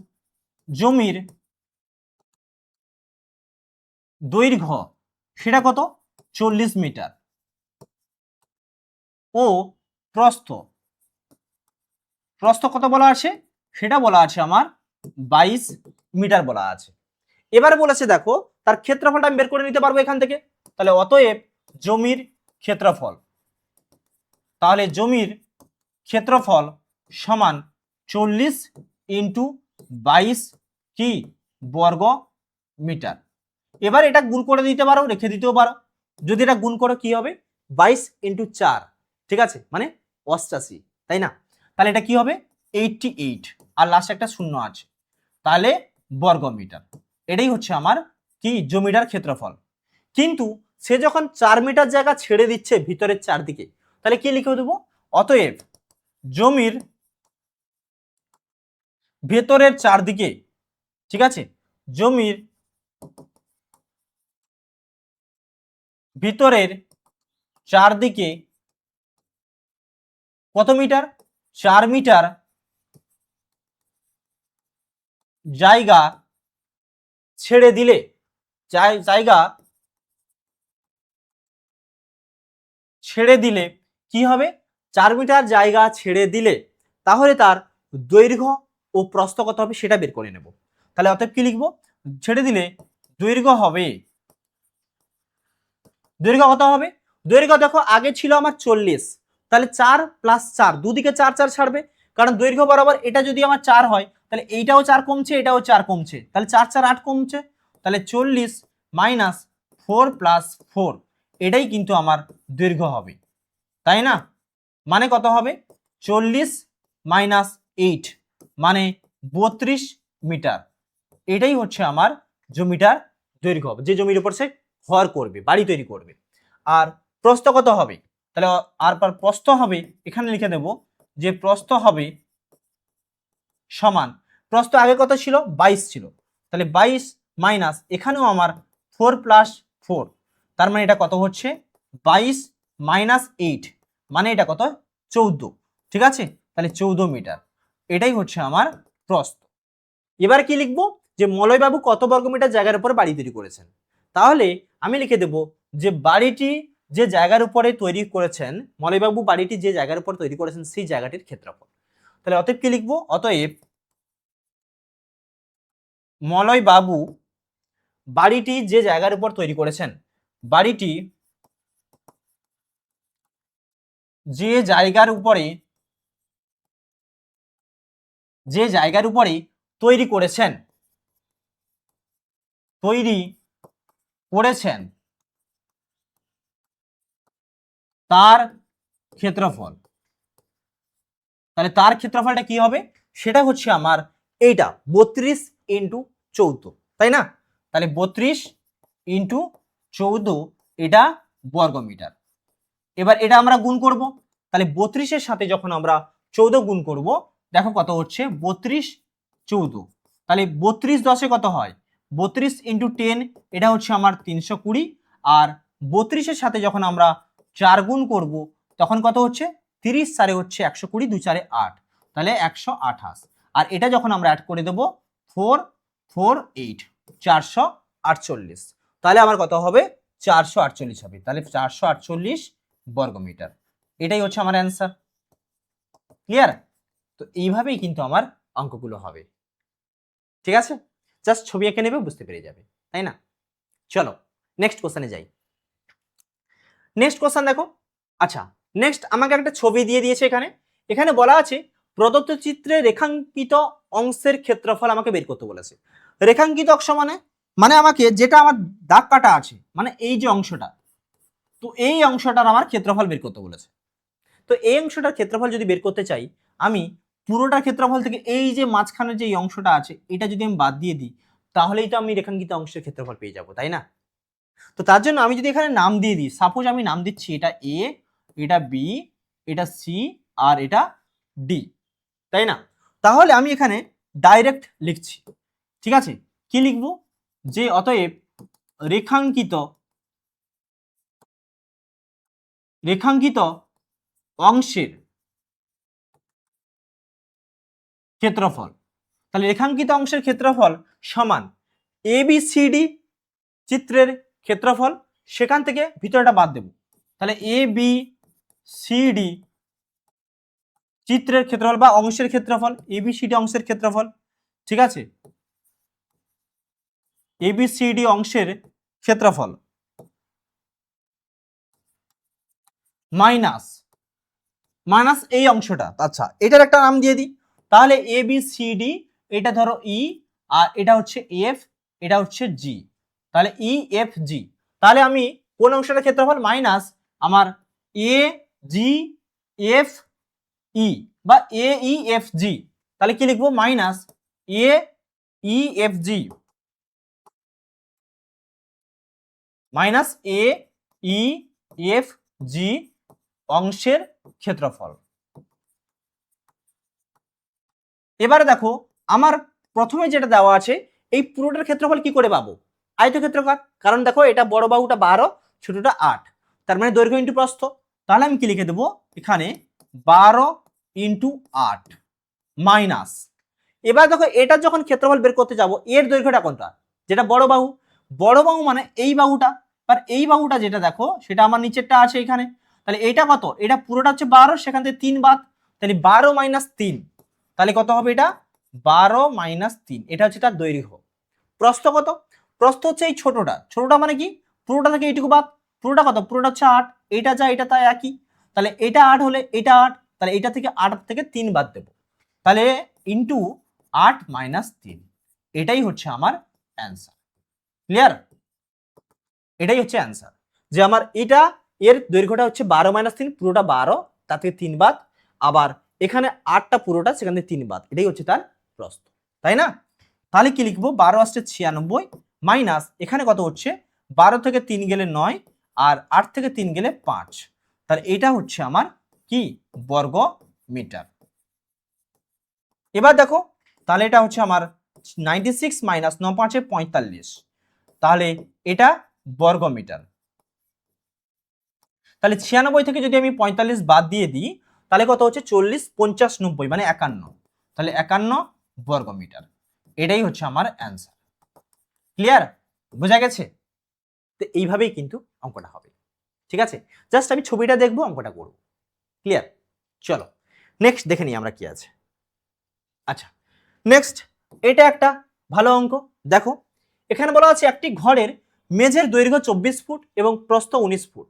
জমির দৈর্ঘ্য সেটা কত, 40 মিটার, ও প্রস্থ, প্রস্থ কত বলা আছে, সেটা বলা আছে আমার 22 মিটার বলা আছে। এবার বলেছে দেখো তার ক্ষেত্রফলটা আমি বের করে নিতে পারবো এখান থেকে, তাহলে অতএব জমির ক্ষেত্রফল, তাহলে জমির ক্ষেত্রফল সমান 40 ইন্টু 22 কি বর্গ মিটার। এবার এটা গুণ করে দিতে পারো, রেখে দিতেও পারো। যদি এটা গুণ করো কি হবে, 22 ইন্টু 4, ঠিক আছে, মানে 88, তাই না? তাহলে এটা কি হবে 88, আর লাস্টে একটা শূন্য আছে, তাহলে বর্গ মিটার। এটাই হচ্ছে আমার কি জমিটার ক্ষেত্রফল। কিন্তু সে যখন 4 মিটার জায়গা ছেড়ে দিচ্ছে ভিতরের চারদিকে, তাহলে কি লিখে দেবো, অতএব জমির ভেতরের চারদিকে, ঠিক আছে, জমির ভিতরের চারদিকে কত মিটার, 4 মিটার জায়গা ছেড়ে দিলে, জায়গা ছেড়ে দিলে কি হবে, 4 মিটার জায়গা ছেড়ে দিলে তাহলে তার দৈর্ঘ্য ও প্রস্থ কত হবে সেটা বের করে নেব। তাহলে অতএব কি লিখবো, ছেড়ে দিলে দৈর্ঘ্য হবে, দৈর্ঘ্য কত হবে, দৈর্ঘ্য দেখো আগে ছিল আমার 40, তাহলে 4 প্লাস 4, দুদিকে 4 4 ছাড়বে, কারণ দৈর্ঘ্য বরাবর এটা যদি আমার 4 হয় তাহলে এইটাও 4 কমছে, এটাও 4 কমছে, তাহলে 4 4 8 কমছে, তাহলে 40 মাইনাস 4 প্লাস 4, এটাই কিন্তু আমার দৈর্ঘ্য হবে, তাই না? মানে কত হবে, 40 মাইনাস 8 মানে 32 মিটার। এটাই হচ্ছে আমার জমিটার দৈর্ঘ্য, যে জমির উপর সে ঘর করবে, বাড়ি তৈরি করবে। আর প্রস্থ কত হবে, তাহলে আর প্রস্থ হবে, এখানে লিখে দেব যে প্রস্থ হবে সমান, প্রস্থ আগে কত ছিল 22 ছিল, তাহলে 22 মাইনাস এখানেও আমার 4 প্লাস 4, তার মানে এটা কত হচ্ছে 22 মাইনাস 8, মানে এটা কত 14, ঠিক আছে, তাহলে 14 মিটার, এটাই হচ্ছে আমার প্রস্থ। এবার কি লিখবো, যে মলয়বাবু কত বর্গমিটার জায়গার উপর বাড়ি তৈরি করেছেন, তাহলে আমি লিখে দেব যে বাড়িটি যে জায়গার উপরে তৈরি করেছেন, মলয়বাবু বাড়িটি যে জায়গার উপর তৈরি করেছেন সেই জায়গাটির ক্ষেত্রফল। তাহলে অতএব কি লিখবো, অতএব মলয়বাবু বাড়িটি যে জায়গার উপর তৈরি করেছেন, বাড়িটি যে জায়গার উপরে তৈরি করেছেন তার ক্ষেত্রফল, তাহলে তার ক্ষেত্রফলটা কি হবে, সেটা হচ্ছে আমার এইটা 32 ইন্টু 14, তাই না? তাহলে 32 ইন্টু 14 এটা বর্গমিটার। এবার এটা আমরা গুণ করব, তাহলে 32-এর সাথে যখন আমরা 14 গুণ করব, দেখো কত হচ্ছে 32 14, তাহলে 32 10-এ কত হয়, 32 ইন্টু 10 এটা হচ্ছে আমার 320, আর 32-এর সাথে যখন আমরা 4 গুণ করব তখন কত হচ্ছে 30 4-এ হচ্ছে 120, 2 4-এ 8, তাহলে 128, আর এটা যখন আমরা অ্যাড করে দেব 4 4 8 448, তাহলে আমার কত হবে 448 হবে, তাহলে 448 বর্গমিটার, এটাই হচ্ছে আমার অ্যান্সার। ক্লিয়ার? তো এইভাবেই কিন্তু আমার অঙ্কগুলো হবে, ঠিক আছে, জাস্ট ছবি এঁকে নেবে, বুঝতে পেরে যাবে, তাই না? চলো নেক্সট কোশ্চেনে যাই। নেক্সট কোশ্চেন দেখো, আচ্ছা নেক্সট আমাকে একটা ছবি দিয়ে দিয়েছে, এখানে বলা আছে প্রদত্ত চিত্রে রেখাঙ্কিত অংশের ক্ষেত্রফল আমাকে বের করতে বলেছে। রেখাঙ্কিত অংশ মানে আমাকে যেটা আমার দাগ কাটা আছে, মানে এই যে অংশটা, তো এই অংশটার আমার ক্ষেত্রফল বের করতে বলেছে। তো এই অংশটার ক্ষেত্রফল যদি বের করতে চাই, আমি পুরোটার ক্ষেত্রফল থেকে এই যে মাঝখানে যে অংশটা আছে এটা যদি আমি বাদ দিয়ে দিই, তাহলেই তো আমি রেখাঙ্কিত অংশের ক্ষেত্রফল পেয়ে যাব, তাই না? তো তার জন্য আমি যদি এখানে নাম দিয়ে দিই, সাপোজ আমি নাম দিচ্ছি এটা এ, এটা বি, এটা সি, আর এটা ডি, তাই না? তাহলে আমি এখানে ডাইরেক্ট লিখছি, ঠিক আছে, কি লিখবো, যে অতএব রেখাঙ্কিত রেখাঙ্কিত অংশের ক্ষেত্রফল। তাহলে রেখাঙ্কিত অংশের ক্ষেত্রফল সমান ABCD চিত্রের ক্ষেত্রফল, সেখান থেকে ভিতরটা বাদ দেব। তাহলে ABCD চিত্রের ক্ষেত্রফল বা অংশের ক্ষেত্রফল, ABCD অংশের ক্ষেত্রফল, ঠিক আছে, ABCD অংশের ক্ষেত্রফল মাইনাস মাইনাস এই অংশটা। আচ্ছা, এটার একটা নাম দিয়ে দিই। তাহলে ABCD, এটা ধরো E, আর এটা হচ্ছে F, এটা হচ্ছে G। তাহলে EFG। তাহলে আমি কোন অংশটার ক্ষেত্রফল মাইনাস আমার AGFE বা AEFG। তাহলে কি লিখবো? মাইনাস AEFG মাইনাস AEFG অংশের ক্ষেত্রফল। এবারে দেখো আমার প্রথমে যেটা দেওয়া আছে, এই পুরোটার ক্ষেত্রফল কি করে পাবো? আয়তক্ষেত্রাকার। কারণ দেখো এটা বড় বাহুটা 12, ছোটটা 8, তার মানে দৈর্ঘ্য ইন্টু প্রস্থ। তাহলে আমি কি লিখে দেবো এখানে 12 ইন্টু 8 মাইনাস। এবার দেখো এটা যখন ক্ষেত্রফল বের করতে যাব, এর দৈর্ঘ্যটা কোনটা? যেটা বড় বাহু। বড় বাহু মানে এই বাহুটা, আর এই বাহুটা যেটা দেখো সেটা আমার নিচেরটা আছে এখানে। তাহলে এটা কত? এটা পুরোটা হচ্ছে 12, সেখান থেকে 3 বাদ, তাহলে 12 মাইনাস 3। তাহলে কত হবে? এটা 12 মাইনাস 3। এটা হচ্ছে তার দৈর্ঘ্য। প্রস্থ কত? প্রস্থ হচ্ছে এই ছোটটা। ছোটটা মানে কি? পুরোটা থেকে এইটুকু বাদ। পুরোটা কত? পুরোটা হচ্ছে 8। এটা যা এটা তাই একই। তাহলে এটা 8 হলে এটা 8, তাহলে এটা থেকে 8 থেকে 3 বাদ দেব। তাহলে ইন্টু 8 মাইনাস 3, এটাই হচ্ছে আমার অ্যান্সার। ক্লিয়ার? এটাই হচ্ছে অ্যান্সার, যে আমার এটা এর দৈর্ঘ্যটা হচ্ছে 12 মাইনাস 3, পুরোটা 12, তার থেকে 3 বাদ, আবার এখানে 8টা পুরোটা, সেখান থেকে 3 বাদ, এটাই হচ্ছে তার প্রস্থ, তাই না? তাহলে কি লিখবো? 12 আসছে 96 মাইনাস এখানে কত হচ্ছে? 12 থেকে 3 গেলে 9, আর 8 থেকে 3 গেলে 5। তাহলে এটা হচ্ছে আমার কি? বর্গ মিটার। এবার দেখো, তাহলে এটা হচ্ছে আমার 96 মাইনাস 9 5 45, তাহলে এটা বর্গ মিটার। তাহলে 96 থেকে যদি আমি 45 বাদ দিয়ে দিই, তাহলে কত হচ্ছে? 40 50 90 মানে 51, তাহলে 51 বর্গ মিটার। এটাই হচ্ছে আমার অ্যান্সার। ক্লিয়ার? বোঝা গেছে? তো এইভাবেই কিন্তু অঙ্কটা হবে, ঠিক আছে? জাস্ট আমি ছবিটা দেখবো, অঙ্কটা করব। ক্লিয়ার? চলো নেক্সট দেখে নিই আমরা কি আছে। আচ্ছা, নেক্সট এটা একটা ভালো অঙ্ক। দেখো এখানে বলা আছে একটি ঘরের মেঝের দৈর্ঘ্য 24 ফুট এবং প্রস্থ 19 ফুট।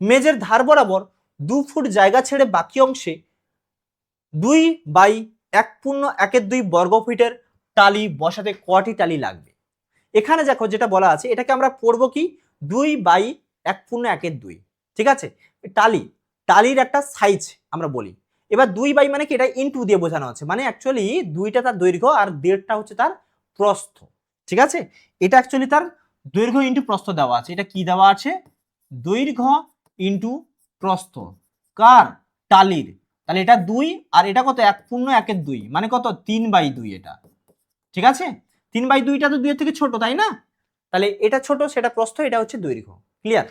মেঝের ধার বরাবর 2 ফুট জায়গা ছেড়ে বাকি অংশে 2/1.2 বর্গ ফিটের টালি বসাতে কটি টালি লাগবে? এখানে দেখো যেটা বলা আছে, এটাকে আমরা পড়বো কি? 2/1.2, ঠিক আছে? টালির একটা সাইজ আমরা বলি। এবার 2 মানে কি? এটা ইনটু দিয়ে বোঝানো আছে, মানে অ্যাকচুয়ালি 2টা তার দৈর্ঘ্য আর 1.5টা হচ্ছে তার প্রস্থ, ঠিক আছে? এটা অ্যাকচুয়ালি তার দৈর্ঘ্য ইনটু প্রস্থ দেওয়া আছে। এটা কি দেওয়া আছে? দৈর্ঘ্য ইনটু প্রস্থ কার? টালির। তাহলে এটা 2, আর এটা কত? 1.2 মানে কত? 3/2 এটা, ঠিক আছে? 3/2টা তো 2 এর থেকে ছোট, তাই না? তাহলে এটা ছোট, সেটা প্রস্থ, এটা হচ্ছে দৈর্ঘ্য। ক্লিয়ার?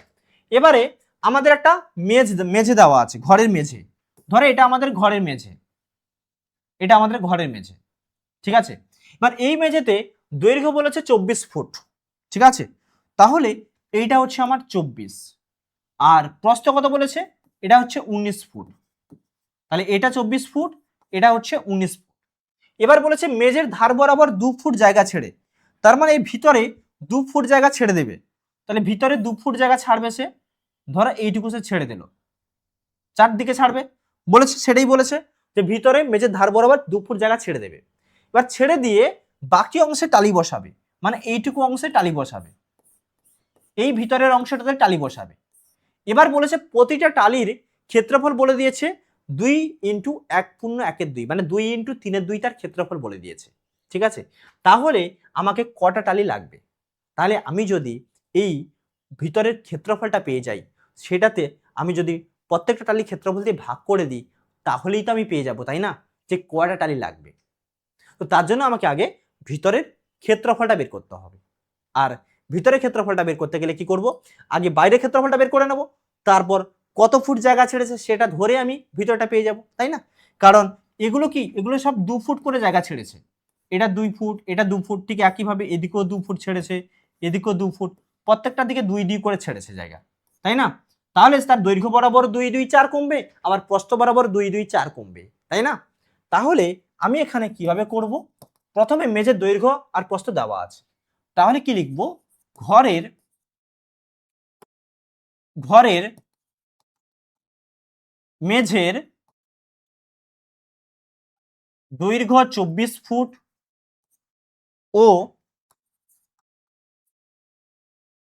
এবারে আমাদের একটা মেঝে দেওয়া আছে, ঘরের মেঝে। ধরে এটা আমাদের ঘরের মেঝে, এটা আমাদের ঘরের মেঝে, ঠিক আছে? এবার এই মেঝেতে দৈর্ঘ্য বলেছে 24 ফুট, ঠিক আছে? তাহলে এইটা হচ্ছে আমার 24, আর প্রস্থ কত বলেছে? এটা হচ্ছে 19 ফুট। তাহলে এটা 24 ফুট, এটা হচ্ছে 19 ফুট। এবার বলেছে মেঝের ধার বরাবর 2 ফুট জায়গা ছেড়ে, তার মানে এই ভিতরে 2 ফুট জায়গা ছেড়ে দেবে। তাহলে ভিতরে 2 ফুট জায়গা ছাড়বে সে, ধরো এইটুকু সে ছেড়ে দিল, চারদিকে ছাড়বে বলেছে, সেটাই বলেছে যে ভিতরে মেঝের ধার বরাবর 2 ফুট জায়গা ছেড়ে দেবে। এবার ছেড়ে দিয়ে বাকি অংশে টালি বসাবে, মানে এইটুকু অংশে টালি বসাবে, এই ভিতরের অংশটাতে টালি বসাবে। এবার বলেছে প্রতিটা টালির ক্ষেত্রফল বলে দিয়েছে 2 ইন্টু 1.2, মানে 2 ইন্টু 3/2 তার ক্ষেত্রফল বলে দিয়েছে, ঠিক আছে? তাহলে আমাকে কটা টালি লাগবে? তাহলে আমি যদি এই ভিতরের ক্ষেত্রফলটা পেয়ে যাই, সেটাতে আমি যদি প্রত্যেকটা টালি ক্ষেত্রফল দিয়ে ভাগ করে দিই, তাহলেই তো আমি পেয়ে যাব, তাই না? যে কয়টা টালি লাগবে। তো তার জন্য আমাকে আগে ভিতরের ক্ষেত্রফলটা বের করতে হবে। আর ভিতরের ক্ষেত্রফলটা বের করতে গেলে কি করব? আগে বাইরের ক্ষেত্রফলটা বের করে নেব, তারপর কত ফুট জায়গা ছেড়েছে সেটা ধরে আমি ভিতরটা পেয়ে যাব, তাই না? কারণ এগুলো কি, এগুলো সব 2 ফুট করে জায়গা ছেড়েছে, এটা 2 ফুট, এটা 2 ফুট, ঠিক একইভাবে এদিকেও 2 ফুট ছেড়েছে, এদিকেও 2 ফুট, প্রত্যেকটা দিকে 2 2 করে ছেড়েছে জায়গা, তাই না? তাহলে তার দৈর্ঘ্য বরাবর 2 2 4 কমবে, আবার প্রস্থ বরাবর 2 2 4 কমবে, তাই না? তাহলে আমি এখানে কিভাবে করব, প্রথমে মেঝের দৈর্ঘ্য আর প্রস্থ দেওয়া আছে, তাহলে কি লিখব, ঘরের ঘরের মেঝের দৈর্ঘ্য 24 ফুট ও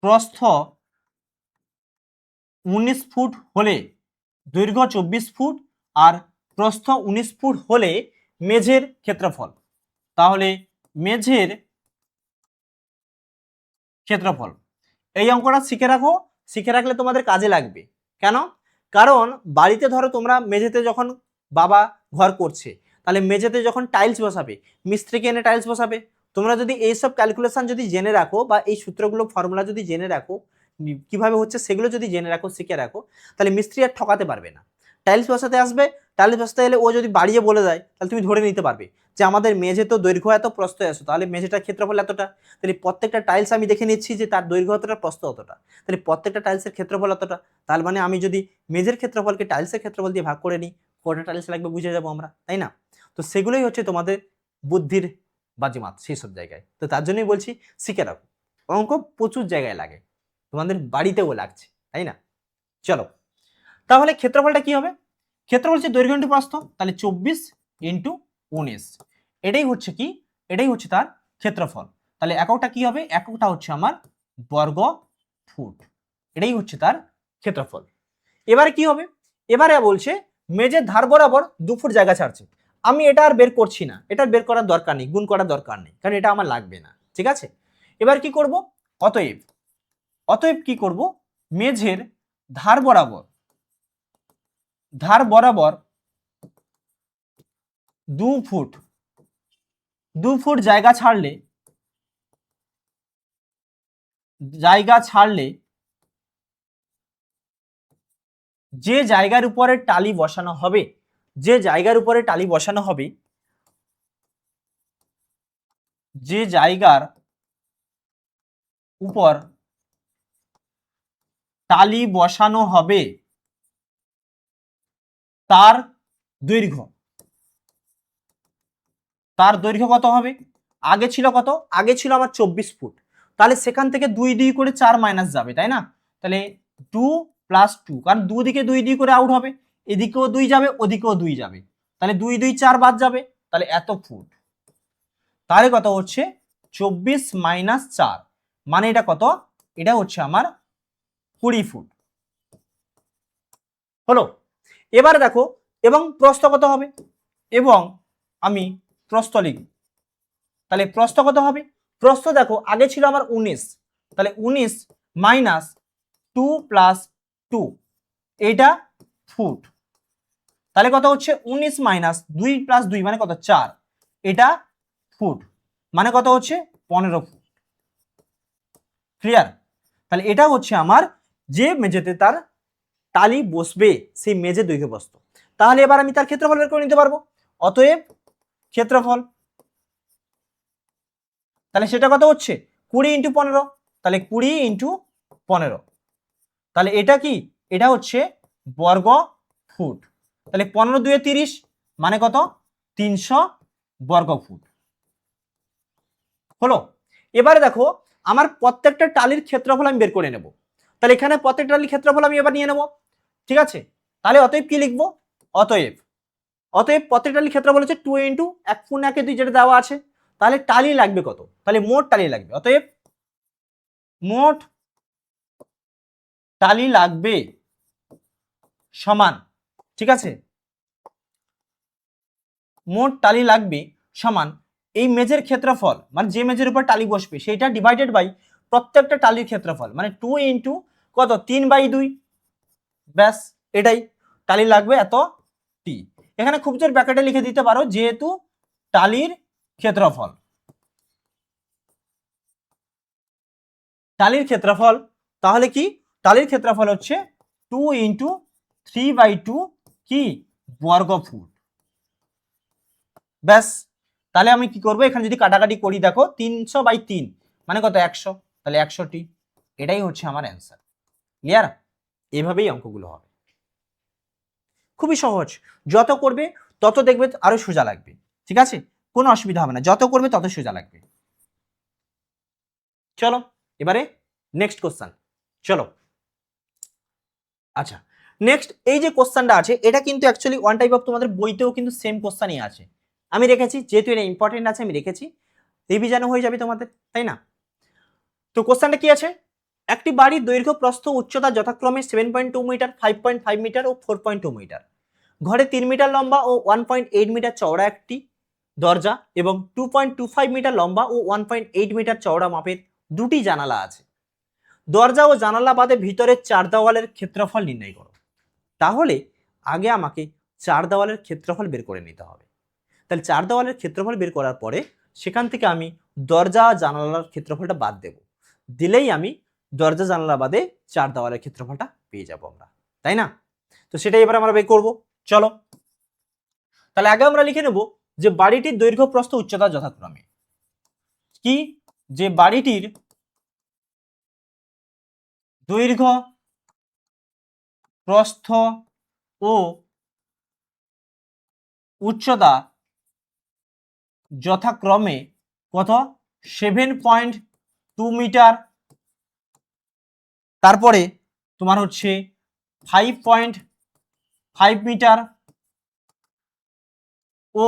প্রস্থ 19 ফুট হলে, দৈর্ঘ্য 24 ফুট আর প্রস্থ 19 ফুট হলে মেঝের ক্ষেত্রফল। তাহলে মেঝের ক্ষেত্রফল, এই অঙ্কটা শিখে রাখো, শিখে রাখলে তোমাদের কাজে লাগবে। কেন? কারণ বাড়িতে ধরো তোমরা মেঝেতে যখন বাবা ঘর করছে, তাহলে মেঝেতে যখন টাইলস বসাবে, মিস্ত্রিকে এনে টাইলস বসাবে, তোমরা যদি এইসব ক্যালকুলেশন যদি জেনে রাখো বা এই সূত্রগুলো ফর্মুলা যদি জেনে রাখো, কিভাবে হচ্ছে সেগুলো যদি জেনে রাখো, শিখে রাখো, তাহলে মিস্ত্রি আর ঠকাতে পারবে না। টাইলস বসাতে আসবে, টাইলস বসাতে এলে ও যদি বাড়িয়ে বলে দেয়, তাহলে তুমি ধরে নিতে পারবে যে আমাদের মেঝে তো দৈর্ঘ্য এত, প্রস্থ এত, তাহলে মেঝেটার ক্ষেত্রফল এতটা, তাহলে প্রত্যেকটা টাইলস আমি দেখে নিচ্ছি যে তার দৈর্ঘ্য অতটা, প্রস্থ অতটা, তাহলে প্রত্যেকটা টাইলসের ক্ষেত্রফল অতটা, তার মানে আমি যদি মেঝের ক্ষেত্রফলকে টাইলসের ক্ষেত্রফল দিয়ে ভাগ করে নিই, কটা টাইলস লাগবে বুঝে যাবো আমরা, তাই না? তো সেগুলোই হচ্ছে তোমাদের বুদ্ধির বাজিমাত সেই সব জায়গায়। তো তার জন্যই বলছি শিখে রাখো, অঙ্ক প্রচুর জায়গায় লাগে, তোমাদের বাড়িতেও লাগছে, তাই না? চলো, তাহলে ক্ষেত্রফলটা কি হবে, ক্ষেত্রফল হচ্ছে দৈর্ঘ্য ইন্টু প্রস্থ, তাহলে 24 ইন্টু 19, এটাই হচ্ছে কি, এটাই হচ্ছে তার ক্ষেত্রফল। তাহলে এককটা কি হবে, এককটা হচ্ছে আমার বর্গ ফুট, এটাই হচ্ছে তার ক্ষেত্রফল। এবারে কি হবে, এবারে বলছে মেঝের ধার বরাবর 2 ফুট জায়গা ছাড়ছে, আমি এটা আর বের করছি না, এটা বের করার দরকার নেই, গুণ করার দরকার নেই, কারণ এটা আমার লাগবে না, ঠিক আছে? এবার কি করব, অতএব, অতএব কি করব, মেঝের ধার বরাবর, ধার বরাবর 2 ফুট, 2 ফুট জায়গা ছাড়লে, জায়গা ছাড়লে যে জায়গার উপরে টালি বসানো হবে, যে জায়গার উপরে টালি বসানো হবে, যে জায়গার উপর টালি বসানো হবে তার দৈর্ঘ্য, তার দৈর্ঘ্য কত হবে, আগে ছিল কত, আগে ছিল আমার 24 ফুট, তাহলে সেখান থেকে 2 2 করে 4 মাইনাস যাবে, তাই না? তাহলে 2 + 2, কারণ দুদিকে 2 2 করে আউট হবে, এদিকেও 2 যাবে, ওদিকেও 2 যাবে, তাহলে 2 2 4 বাদ যাবে, তাহলে এত ফুট, তাহলে কত হচ্ছে 24 - 4, মানে এটা কত, এটা হচ্ছে আমার 20 ফুট হলো। এবার দেখো, এবং প্রস্থ কত হবে, এবং আমি প্রস্থ লিখব, তাহলে প্রস্থ কত হবে, প্রস্থ দেখো আগে ছিল আমার 19, তাহলে 19 - 2 + 2, এইটা ফুট, তাহলে কত হচ্ছে 19 - 2 + 2 মানে কত 4, এটা ফুট, মানে কত হচ্ছে 15 ফুট। ক্লিয়ার? তাহলে এটা হচ্ছে আমার যে মেঝেতে তার টালি বসবে সেই মেঝে দৈর্ঘ্য প্রস্থ। তাহলে এবার আমি তার ক্ষেত্রফল বের করে নিতে পারবো, অতএব ক্ষেত্রফল, তাহলে সেটা কত হচ্ছে 20 × 15, তাহলে 20 × 15, তাহলে এটা কি, এটা হচ্ছে বর্গ ফুট, তাহলে 15 × 2 = 30, মানে কত 300 বর্গ ফুট হলো। এবারে দেখো আমার প্রত্যেকটা টালির ক্ষেত্রফল আমি বের করে নেব, তাহলে এখানে প্রত্যেকটা টালির ক্ষেত্রফল আমি এবার নিয়ে নেব, ঠিক আছে? তাহলে অতএব কি লিখবো, অতএব, অতএব প্রত্যেকটা টালির ক্ষেত্রফল হচ্ছে 2 × 1 × 1 = 2 যেটা দেওয়া আছে, তাহলে টালি লাগবে কত, তাহলে মোট টালি লাগবে, অতএব মোট টালি লাগবে সমান, ঠিক আছে, মোট টালি লাগবে সমান এই মেঝের ক্ষেত্রফল, মানে যে মেঝের উপর টালি বসবে সেটা ডিভাইডেড বাই প্রত্যেকটা টালির ক্ষেত্রফল, মানে 2 × কত 3/2, ব্যাস এটাই, টালি লাগবে এত টি। এখানে খুব জোর ব্র্যাকেটে লিখে দিতে পারো যেহেতু টালির ক্ষেত্রফল, টালির ক্ষেত্রফল, তাহলে কি টালির ক্ষেত্রফল হচ্ছে 2 × 3/2 কি বর্গ ফুট। ব্যাস, তাহলে আমি কি করব, এখানে যদি কাটাকাটি করি দেখো 300/3 মানে কত 100, তাহলে 100টি। এটাই হচ্ছে আমার অ্যান্সার। ক্লিয়ার? এভাবেই অঙ্কগুলো হবে, খুবই সহজ। যত করবে তত দেখবে আরো সোজা লাগবে। ঠিক আছে, কোনো অসুবিধা হবে না, যত করবে তত সোজা লাগবে। চলো এবারে নেক্সট কোশ্চেন। চলো আচ্ছা, নেক্সট এই যে কোশ্চেনটা আছে এটা কিন্তু অ্যাকচুয়ালি ওয়ান টাইপ অফ তোমাদের বইতেও কিন্তু সেম কোশ্চেনই আছে। আমি রেখেছি, যেহেতু এটা ইম্পর্টেন্ট আছে আমি রেখেছি, রিভিশনও হয়ে যাবে তোমাদের, তাই না? তো কোশ্চেনটা কি আছে, একটি বাড়ির দৈর্ঘ্য প্রস্থ উচ্চতা যথাক্রমে 7.2 মিটার, 5.5 মিটার ও 4.2 মিটার। ঘরে 3 মিটার লম্বা ও 1.8 মিটার চওড়া একটি দরজা এবং 2.25 মিটার লম্বা ও 1.8 মিটার চওড়া মাপের দুটি জানালা আছে। দরজা ও জানালা বাদে ভিতরের চার দেওয়ালের ক্ষেত্রফল নির্ণয় করো। তাহলে আগে আমাকে চার দেওয়ালের ক্ষেত্রফল বের করে নিতে হবে। তাহলে চার দেওয়ালের ক্ষেত্রফল বের করার পরে সেখান থেকে আমি দরজা জানালার ক্ষেত্রফলটা বাদ দেব, দিলেই আমি দরজা জানালা বাদে চার দেওয়ালের ক্ষেত্রফলটা পেয়ে যাব আমরা, তাই না? তো সেটাই এবার আমরা বের করব। চলো তাহলে আগে আমরা লিখে নেব যে বাড়িটির দৈর্ঘ্য প্রস্থ উচ্চতা যথাক্রমে কি, যে বাড়িটির দৈর্ঘ্য প্রস্থ ও উচ্চতা যথাক্রমে কত 7.2 মিটার, তারপরে তোমার হচ্ছে 5.5 মিটার ও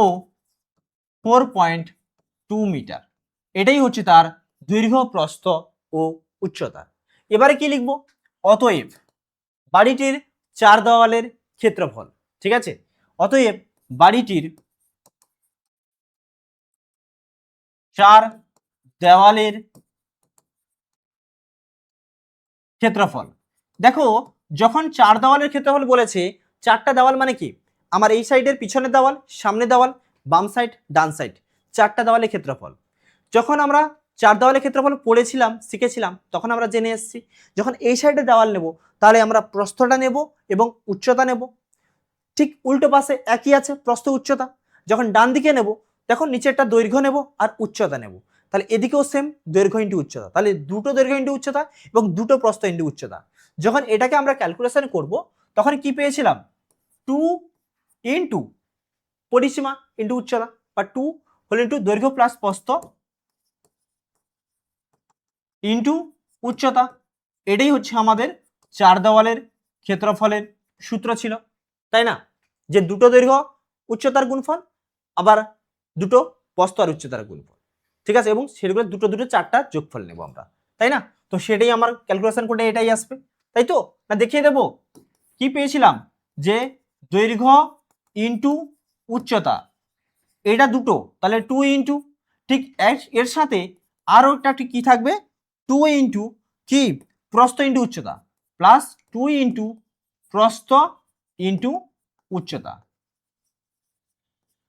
4.2 মিটার। এটাই হচ্ছে তার দৈর্ঘ্য প্রস্থ ও উচ্চতা। এবারে কি লিখব, অতএব বাড়িটির চার দেওয়ালের ক্ষেত্রফল। ঠিক আছে, অতএব বাড়িটির চার দেওয়ালের ক্ষেত্রফল। দেখো যখন চার দেওয়ালের ক্ষেত্রফল বলেছে, চারটা দেওয়াল মানে কি, আমার এই সাইডের পিছনের দেওয়াল, সামনে দেওয়াল, বাম সাইড, ডান সাইড, চারটা দেওয়ালের ক্ষেত্রফল। যখন আমরা চার দেওয়ালের ক্ষেত্রফল পড়েছিলাম, শিখেছিলাম, তখন আমরা জেনে এসেছি যখন এই সাইডে দেওয়াল নেব তাহলে আমরা প্রস্থটা নেব এবং উচ্চতা নেব। ঠিক উল্টো পাশে একই আছে, প্রস্থ উচ্চতা। যখন ডান দিকে নেব তখন নিচেরটা দৈর্ঘ্য নেব আর উচ্চতা নেব। তাহলে এদিকেও সেম, দৈর্ঘ্য ইন্টু উচ্চতা, তাহলে দুটো দৈর্ঘ্য ইন্টু উচ্চতা এবং দুটো প্রস্থ ইন্টু উচ্চতা। যখন এটাকে আমরা ক্যালকুলেশন করব তখন কি পেয়েছিলাম, 2 ইন্টু পরিসীমা ইন্টু উচ্চতা, বা 2 হল ইন্টু দৈর্ঘ্য প্লাস প্রস্থ ইন্টু উচ্চতা। এটাই হচ্ছে আমাদের চার দেওয়ালের ক্ষেত্রফলের সূত্র ছিল, তাই না? যে দুটো দৈর্ঘ্য উচ্চতার গুণফল, আবার দুটো প্রস্থ আর উচ্চতার গুণফল। ঠিক আছে, এবং সেগুলো দুটো দুটো চারটা যোগফল নেব আমরা, তাই না? তো সেটাই আমার ক্যালকুলেশন করলে এটাই আসবে, তাই তো? না দেখিয়ে দেব কি পেয়েছিলাম, যে দৈর্ঘ্য ইন্টু উচ্চতা, এটা দুটো, তাহলে 2 ইন্টু, ঠিক এর সাথে আরও একটা কি থাকবে, 2 ইন্টু কি প্রস্থ ইন্টু উচ্চতা, প্লাস 2 ইন্টু প্রস্থ ইন্টু উচ্চতা।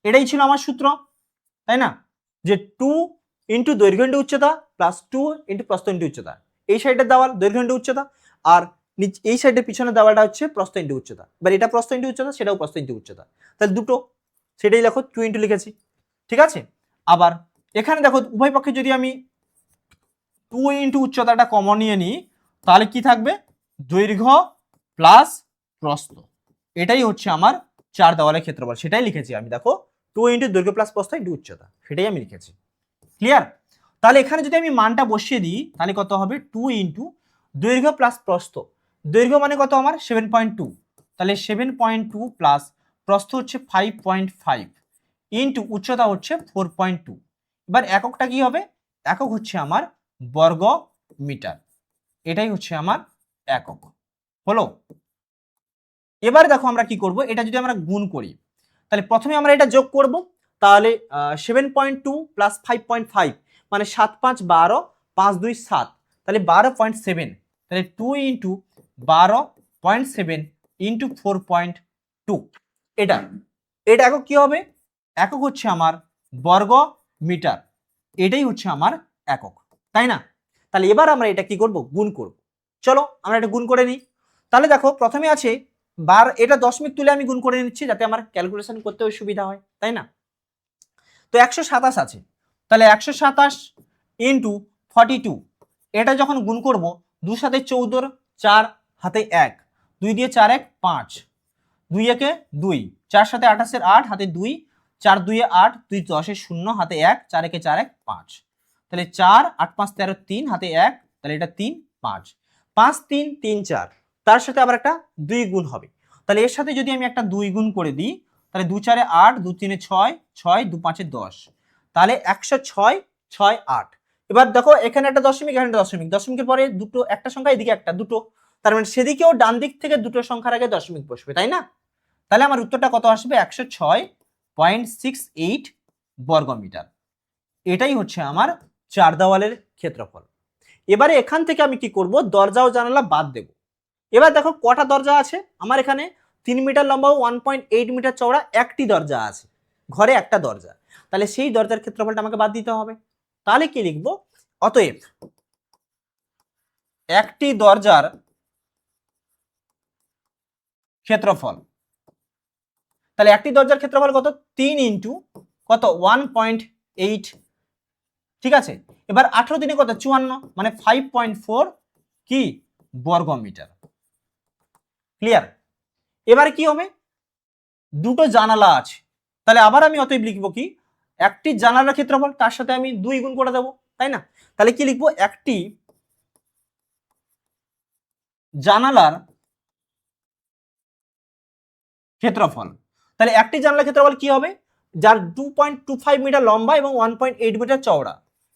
এটাই ছিল আমার সূত্র, তাই না? যে 2 ইন্টু দৈর্ঘ্য ইন্টু উচ্চতা প্লাস 2 ইন্টু প্রস্থ ইন্টু উচ্চতা। এই সাইডের দেওয়াল দৈর্ঘ্য ইন্টু উচ্চতা, আর এই সাইডের পিছনের দেওয়ালটা হচ্ছে প্রস্থ ইন্টু উচ্চতা। এবার এটা প্রস্থ ইন্টু উচ্চতা, সেটাও প্রস্থ ইন্টু উচ্চতা, তাহলে দুটো, সেটাই লেখো 2 ইন্টু লিখেছি। ঠিক আছে, আবার এখানে দেখো উভয় পক্ষে যদি আমি 2 ইন্টু উচ্চতাটা কমন নিয়ে নিই তাহলে কি থাকবে, দৈর্ঘ্য প্লাস প্রস্থ। এটাই হচ্ছে আমার চার দেওয়ালের ক্ষেত্রফল, সেটাই লিখেছি আমি। দেখো 2 ইন্টু দৈর্ঘ্য প্লাস প্রস্থ ইন্টু উচ্চতা, সেটাই আমি লিখেছি। ক্লিয়ার? তাহলে এখানে যদি আমি মানটা বসিয়ে দিই তাহলে কত হবে, 2 ইন্টু দৈর্ঘ্য প্লাস প্রস্থ। দৈর্ঘ্য মানে কত আমার 7.2, তাহলে 7.2 প্লাস প্রস্থ হচ্ছে 5.5 ইন্টু উচ্চতা হচ্ছে 4.2। এবার এককটা কি হবে, একক হচ্ছে আমার বর্গ মিটার। এটাই হচ্ছে আমার একক হলো। এবার দেখো আমরা কি করব, এটা যদি আমরা গুণ করি তাহলে প্রথমে আমরা এটা যোগ করব, তাহলে 7.2 প্লাস 5.5 মানে 7 5 12, 5 2 7, তাহলে 12.7, তাহলে 2 ইন্টু 12.7 ইন্টু 4.2। এটা একক কি হবে, একক হচ্ছে আমার বর্গ মিটার। এটাই হচ্ছে আমার একক, তাই না? তাহলে এবার আমরা এটা কি করব, গুণ করব। চলো আমরা এটা গুণ করে নিই। তাহলে দেখো প্রথমে আছে বার এটা দশমিক তুলে আমি গুণ করে নিচ্ছি যাতে আমার ক্যালকুলেশন করতেও সুবিধা হয়, তাই না? তো 127 আছে, তাহলে 127 ইন্টু 42, এটা যখন গুণ করব 2 সাথে 14, 4 হাতে 1, 2 দিয়ে 4 1 5, 2 একে 2, 4 সাথে 28 8 হাতে 2, 4 2 8, 2 10 0 হাতে 1, 4 একে 4 1 5, তাহলে 4 8 5 13 3 হাতে 1, তাহলে এটা 3 5, 5 3 3 4, তার সাথে আবার একটা 2 গুণ হবে, তাহলে এর সাথে যদি আমি একটা 2 গুণ করে দিই তাহলে 2 4 8, 2 3 6, 6 2 5 10, তাহলে 106 6 8। এবার দেখো এখানে একটা দশমিক, এখানে একটা দশমিক, দশমিকের পরে দুটো, একটা সংখ্যা, এদিকে একটা, দুটো, তার মানে সেদিকেও ডান দিক থেকে দুটো সংখ্যার আগে দশমিক বসবে, তাই না? তাহলে আমার উত্তরটা কত আসবে? 106.68 বর্গ মিটার। এটাই হচ্ছে আমার চার দেওয়ালের ক্ষেত্রফল। এবারে এখান থেকে আমি কি করব? দরজা ও জানালা বাদ দেব। এবার দেখো কটা দরজা আছে আমার এখানে? 3 মিটার লম্বা ও 1.8 মিটার চওড়া একটি দরজা আছে, ঘরে একটা দরজা, তাহলে সেই দরজার ক্ষেত্রফলটা আমাকে বাদ দিতে হবে। তাহলে কি লিখবো? অতএব একটি দরজার ক্ষেত্রফল, তাহলে একটি দরজার ক্ষেত্রফল কত? 3 ইন্টু কত? 1.8, ঠিক আছে। এবার 18 দিনে কত? 54, মানে 5.4 কি বর্গ মিটার। ক্লিয়ার? এবারে কি হবে? দুটো জানালা আছে, তাহলে আবার আমি অতএব লিখবো কি? একটি জানালার ক্ষেত্রফল, তার সাথে আমি 2 গুণ করে দেবো, তাই না? তাহলে কি লিখবো? একটি জানালার ক্ষেত্রফল, তাহলে একটি জানালার ক্ষেত্রফল কি হবে? যার 2.25 মিটার লম্বা এবং 1.8 মিটার চওড়া,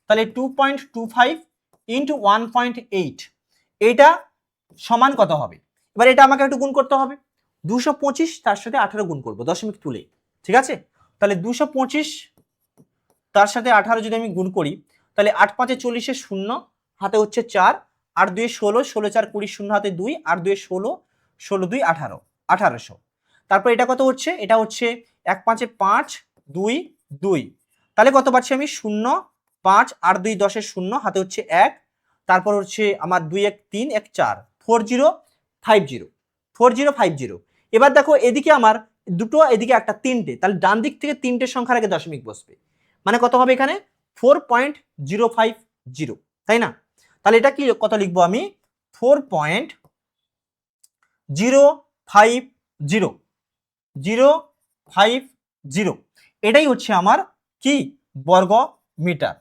তাহলে 2.25 ইন্টু 1.8, এটা সমান কত হবে? এবার এটা আমাকে একটু গুণ করতে হবে। 225 তার সাথে 18 গুণ করবো দশমিক তুলে, ঠিক আছে? তাহলে 225 তার সাথে 18 যদি আমি গুণ করি তাহলে 8 5 40 শূন্য, হাতে হচ্ছে 4, 8 2 16, 16 4 20, শূন্য হাতে 2, 8 2 16, 16 2 18, 1800। তারপর এটা কত হচ্ছে? এটা হচ্ছে 1 5 5 2 2, তাহলে কত পাচ্ছি আমি? 0 5 8 2 10 শূন্য, হাতে হচ্ছে 1, তারপর হচ্ছে আমার 2 1 3 1 4, 4050, 4050। এবার দেখো এদিকে আমার দুটো, এদিকে একটা, তিনটে, তাহলে ডান দিক থেকে তিনটে সংখ্যার আগে দশমিক বসবে, মানে কত হবে এখানে? 4.050, তাই না? তাহলে এটা কি কত লিখবো আমি? 4.050, এটাই হচ্ছে আমার কি বর্গ মিটার।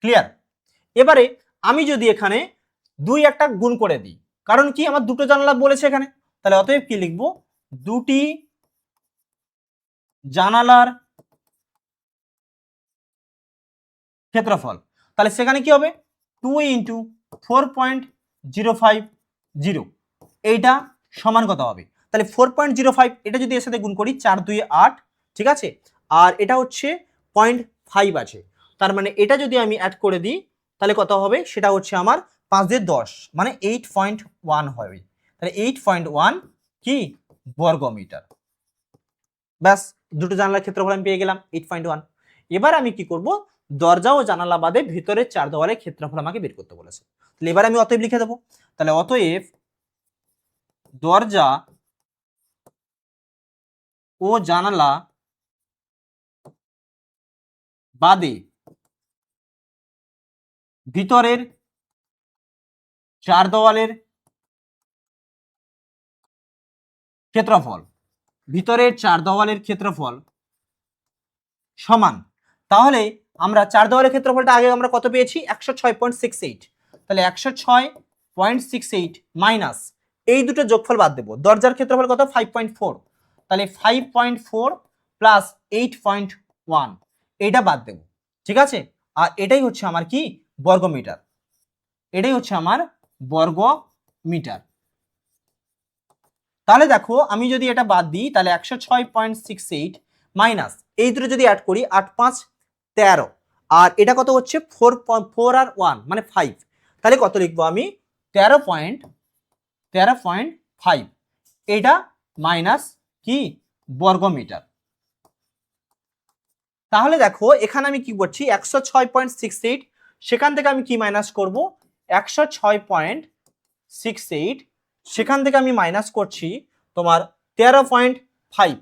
ক্লিয়ার? এবারে আমি যদি এখানে 2 একটা গুণ করে দিই, কারণ কি আমার দুটো জানালা বলেছে এখানে, তাহলে অতএব কি লিখবো? দুটি জানালার ক্ষেত্রফল, তাহলে সেখানে কি হবে? 2 ইন্টু 4.050, এইটা সমান কত হবে? তাহলে 4.05, এটা যদি এর সাথে গুণ করি 4 2 8, ঠিক আছে, আর এটা হচ্ছে 0.5 আছে, তার মানে এটা যদি আমি অ্যাড করে দিই তাহলে কত হবে? সেটা হচ্ছে আমার 5 দিয়ে 10, মানে 8.1 হবে, তাহলে 8.1 কি বর্গ মিটার। ব্যাস, দুটো জানালার ক্ষেত্রফল আমি পেয়ে গেলাম 8.1। এবার আমি কি করব? দরজা ও জানালা বাদে ভিতরের চার দেওয়ালের ক্ষেত্রফল আমাকে বের করতে বলেছে, তাহলে এবার আমি অতএব লিখে দেবো। তাহলে অতএব দরজা ও জানালা বাদে ভিতরের চার দেওয়ালের ক্ষেত্রফল, ভিতরের চার দেওয়ালের ক্ষেত্রফল সমান, তাহলে আমরা চার দেওয়ালের ক্ষেত্রফলটা আগে আমরা কত পেয়েছি? 106.68, তাহলে 106.68 মাইনাস এই দুটো যোগফল বাদ দেবো। দরজার ক্ষেত্রফল কত? 5.4, তাহলে 5.4 প্লাস 8.1, এইটা বাদ দেবো, ঠিক আছে? আর এটাই হচ্ছে আমার কি বর্গ মিটার, এটাই হচ্ছে আমার বর্গ মিটার। তাহলে দেখো আমি যদি এটা বাদ দিই তাহলে 106.68 মাইনাস এই দুটো যদি অ্যাড করি 8 5 13, আর এটা কত হচ্ছে? 4 আর 1 মানে 5, তাহলে কত লিখবো আমি? 13.5, এটা মাইনাস কি বর্গ মিটার। তাহলে দেখো এখানে আমি কি করছি? 106.68, সেখান থেকে আমি কি মাইনাস করব? 106.68 সেখান থেকে আমি মাইনাস করছি তোমার 13.5,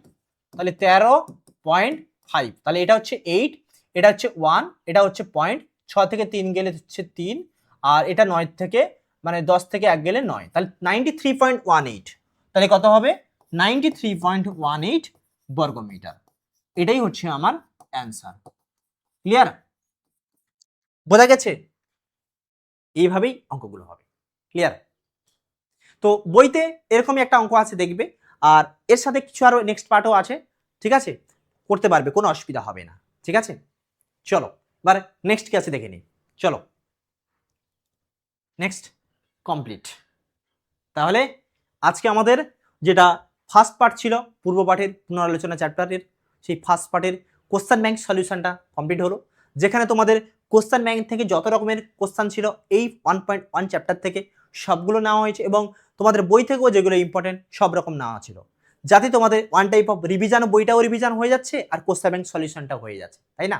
তাহলে 13.5, তাহলে এটা হচ্ছে 8, এটা হচ্ছে 1, এটা হচ্ছে পয়েন্ট, 6 থেকে 3 গেলে হচ্ছে 3, আর এটা 9 থেকে মানে 10 থেকে 1 গেলে 9, তাহলে 93.18, তাহলে কত হবে 93.18 বর্গমিটার। এটাই হচ্ছে আমার অ্যান্সার। ক্লিয়ার? বোঝা গেছে? এইভাবেই অঙ্কগুলো হবে। ক্লিয়ার? তো বইতে এরকমই একটা অঙ্ক আছে দেখবে, আর এর সাথে কিছু আরো নেক্সট পার্টও আছে, ঠিক আছে, করতে পারবে, কোনো অসুবিধা হবে না। ঠিক আছে, চলো এবার নেক্সট কি আছে দেখে নিই। চলো নেক্সট কমপ্লিট। তাহলে আজকে আমাদের যেটা ফার্স্ট পার্ট ছিল পূর্ব পাঠের পুনরালোচনা চ্যাপ্টারের, সেই ফার্স্ট পার্টের কোশ্চেন ব্যাংক সলিউশনটা কমপ্লিট হলো, যেখানে তোমাদের কোশ্চেন ব্যাংক থেকে যত রকমের কোশ্চেন ছিল এই 1.1 চ্যাপ্টার থেকে সবগুলো নেওয়া হয়েছে, এবং তোমাদের বই থেকেও যেগুলো ইম্পর্টেন্ট সব রকম নেওয়া ছিল, যাতে তোমাদের ওয়ান টাইপ অফ রিভিশন, বইটাও রিভিশন হয়ে যাচ্ছে আর কোশ্চেন ব্যাংক সলিউশনটা হয়ে যাচ্ছে, তাই না?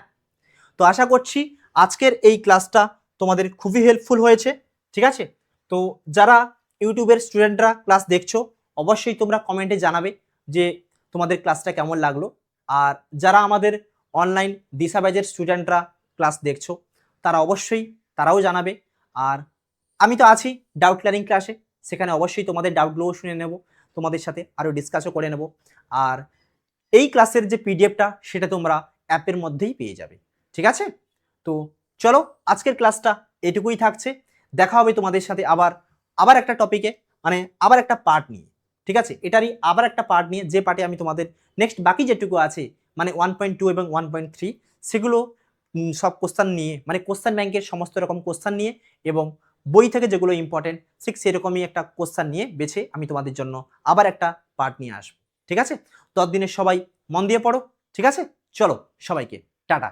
তো আশা করছি আজকের এই ক্লাসটা তোমাদের খুবই হেল্পফুল হয়েছে। ঠিক আছে, তো যারা ইউটিউবের স্টুডেন্টরা ক্লাস দেখছো অবশ্যই তোমরা কমেন্টে জানাবে যে তোমাদের ক্লাসটা কেমন লাগলো, আর যারা আমাদের অনলাইন দিশা ব্যাচের স্টুডেন্টরা ক্লাস দেখছো তারা অবশ্যই তারাও জানাবে। আর আমি তো আছি ডাউট ক্লিয়ারিং ক্লাসে, সেখানে অবশ্যই তোমাদের ডাউটগুলোও শুনে নেব, তোমাদের সাথে আরও ডিসকাসও করে নেব। আর এই ক্লাসের যে পিডিএফটা সেটা তোমরা অ্যাপের মধ্যেই পেয়ে যাবে। ঠিক আছে, তো চলো আজকের ক্লাসটা এটুকুই থাকছে। দেখা হবে তোমাদের সাথে আবার একটা টপিকে, মানে আবার একটা পার্ট নিয়ে। ঠিক আছে, এটারই আবার একটা পার্ট নিয়ে, যে পার্টে আমি তোমাদের নেক্সট বাকি যেটুকু আছে মানে 1.2 এবং 1.3 সেগুলো সব কোশ্চেন নিয়ে, মানে কোশ্চেন ব্যাংকের সমস্ত রকম কোশ্চেন নিয়ে এবং বই থেকে যেগুলো ইম্পর্টেন্ট ঠিক সেরকমই একটা কোশ্চেন নিয়ে বেছে আমি তোমাদের জন্য আবার একটা পার্ট নিয়ে আসবো। ঠিক আছে, ততদিনে সবাই মন দিয়ে পড়ো। ঠিক আছে, চলো সবাইকে টাটা।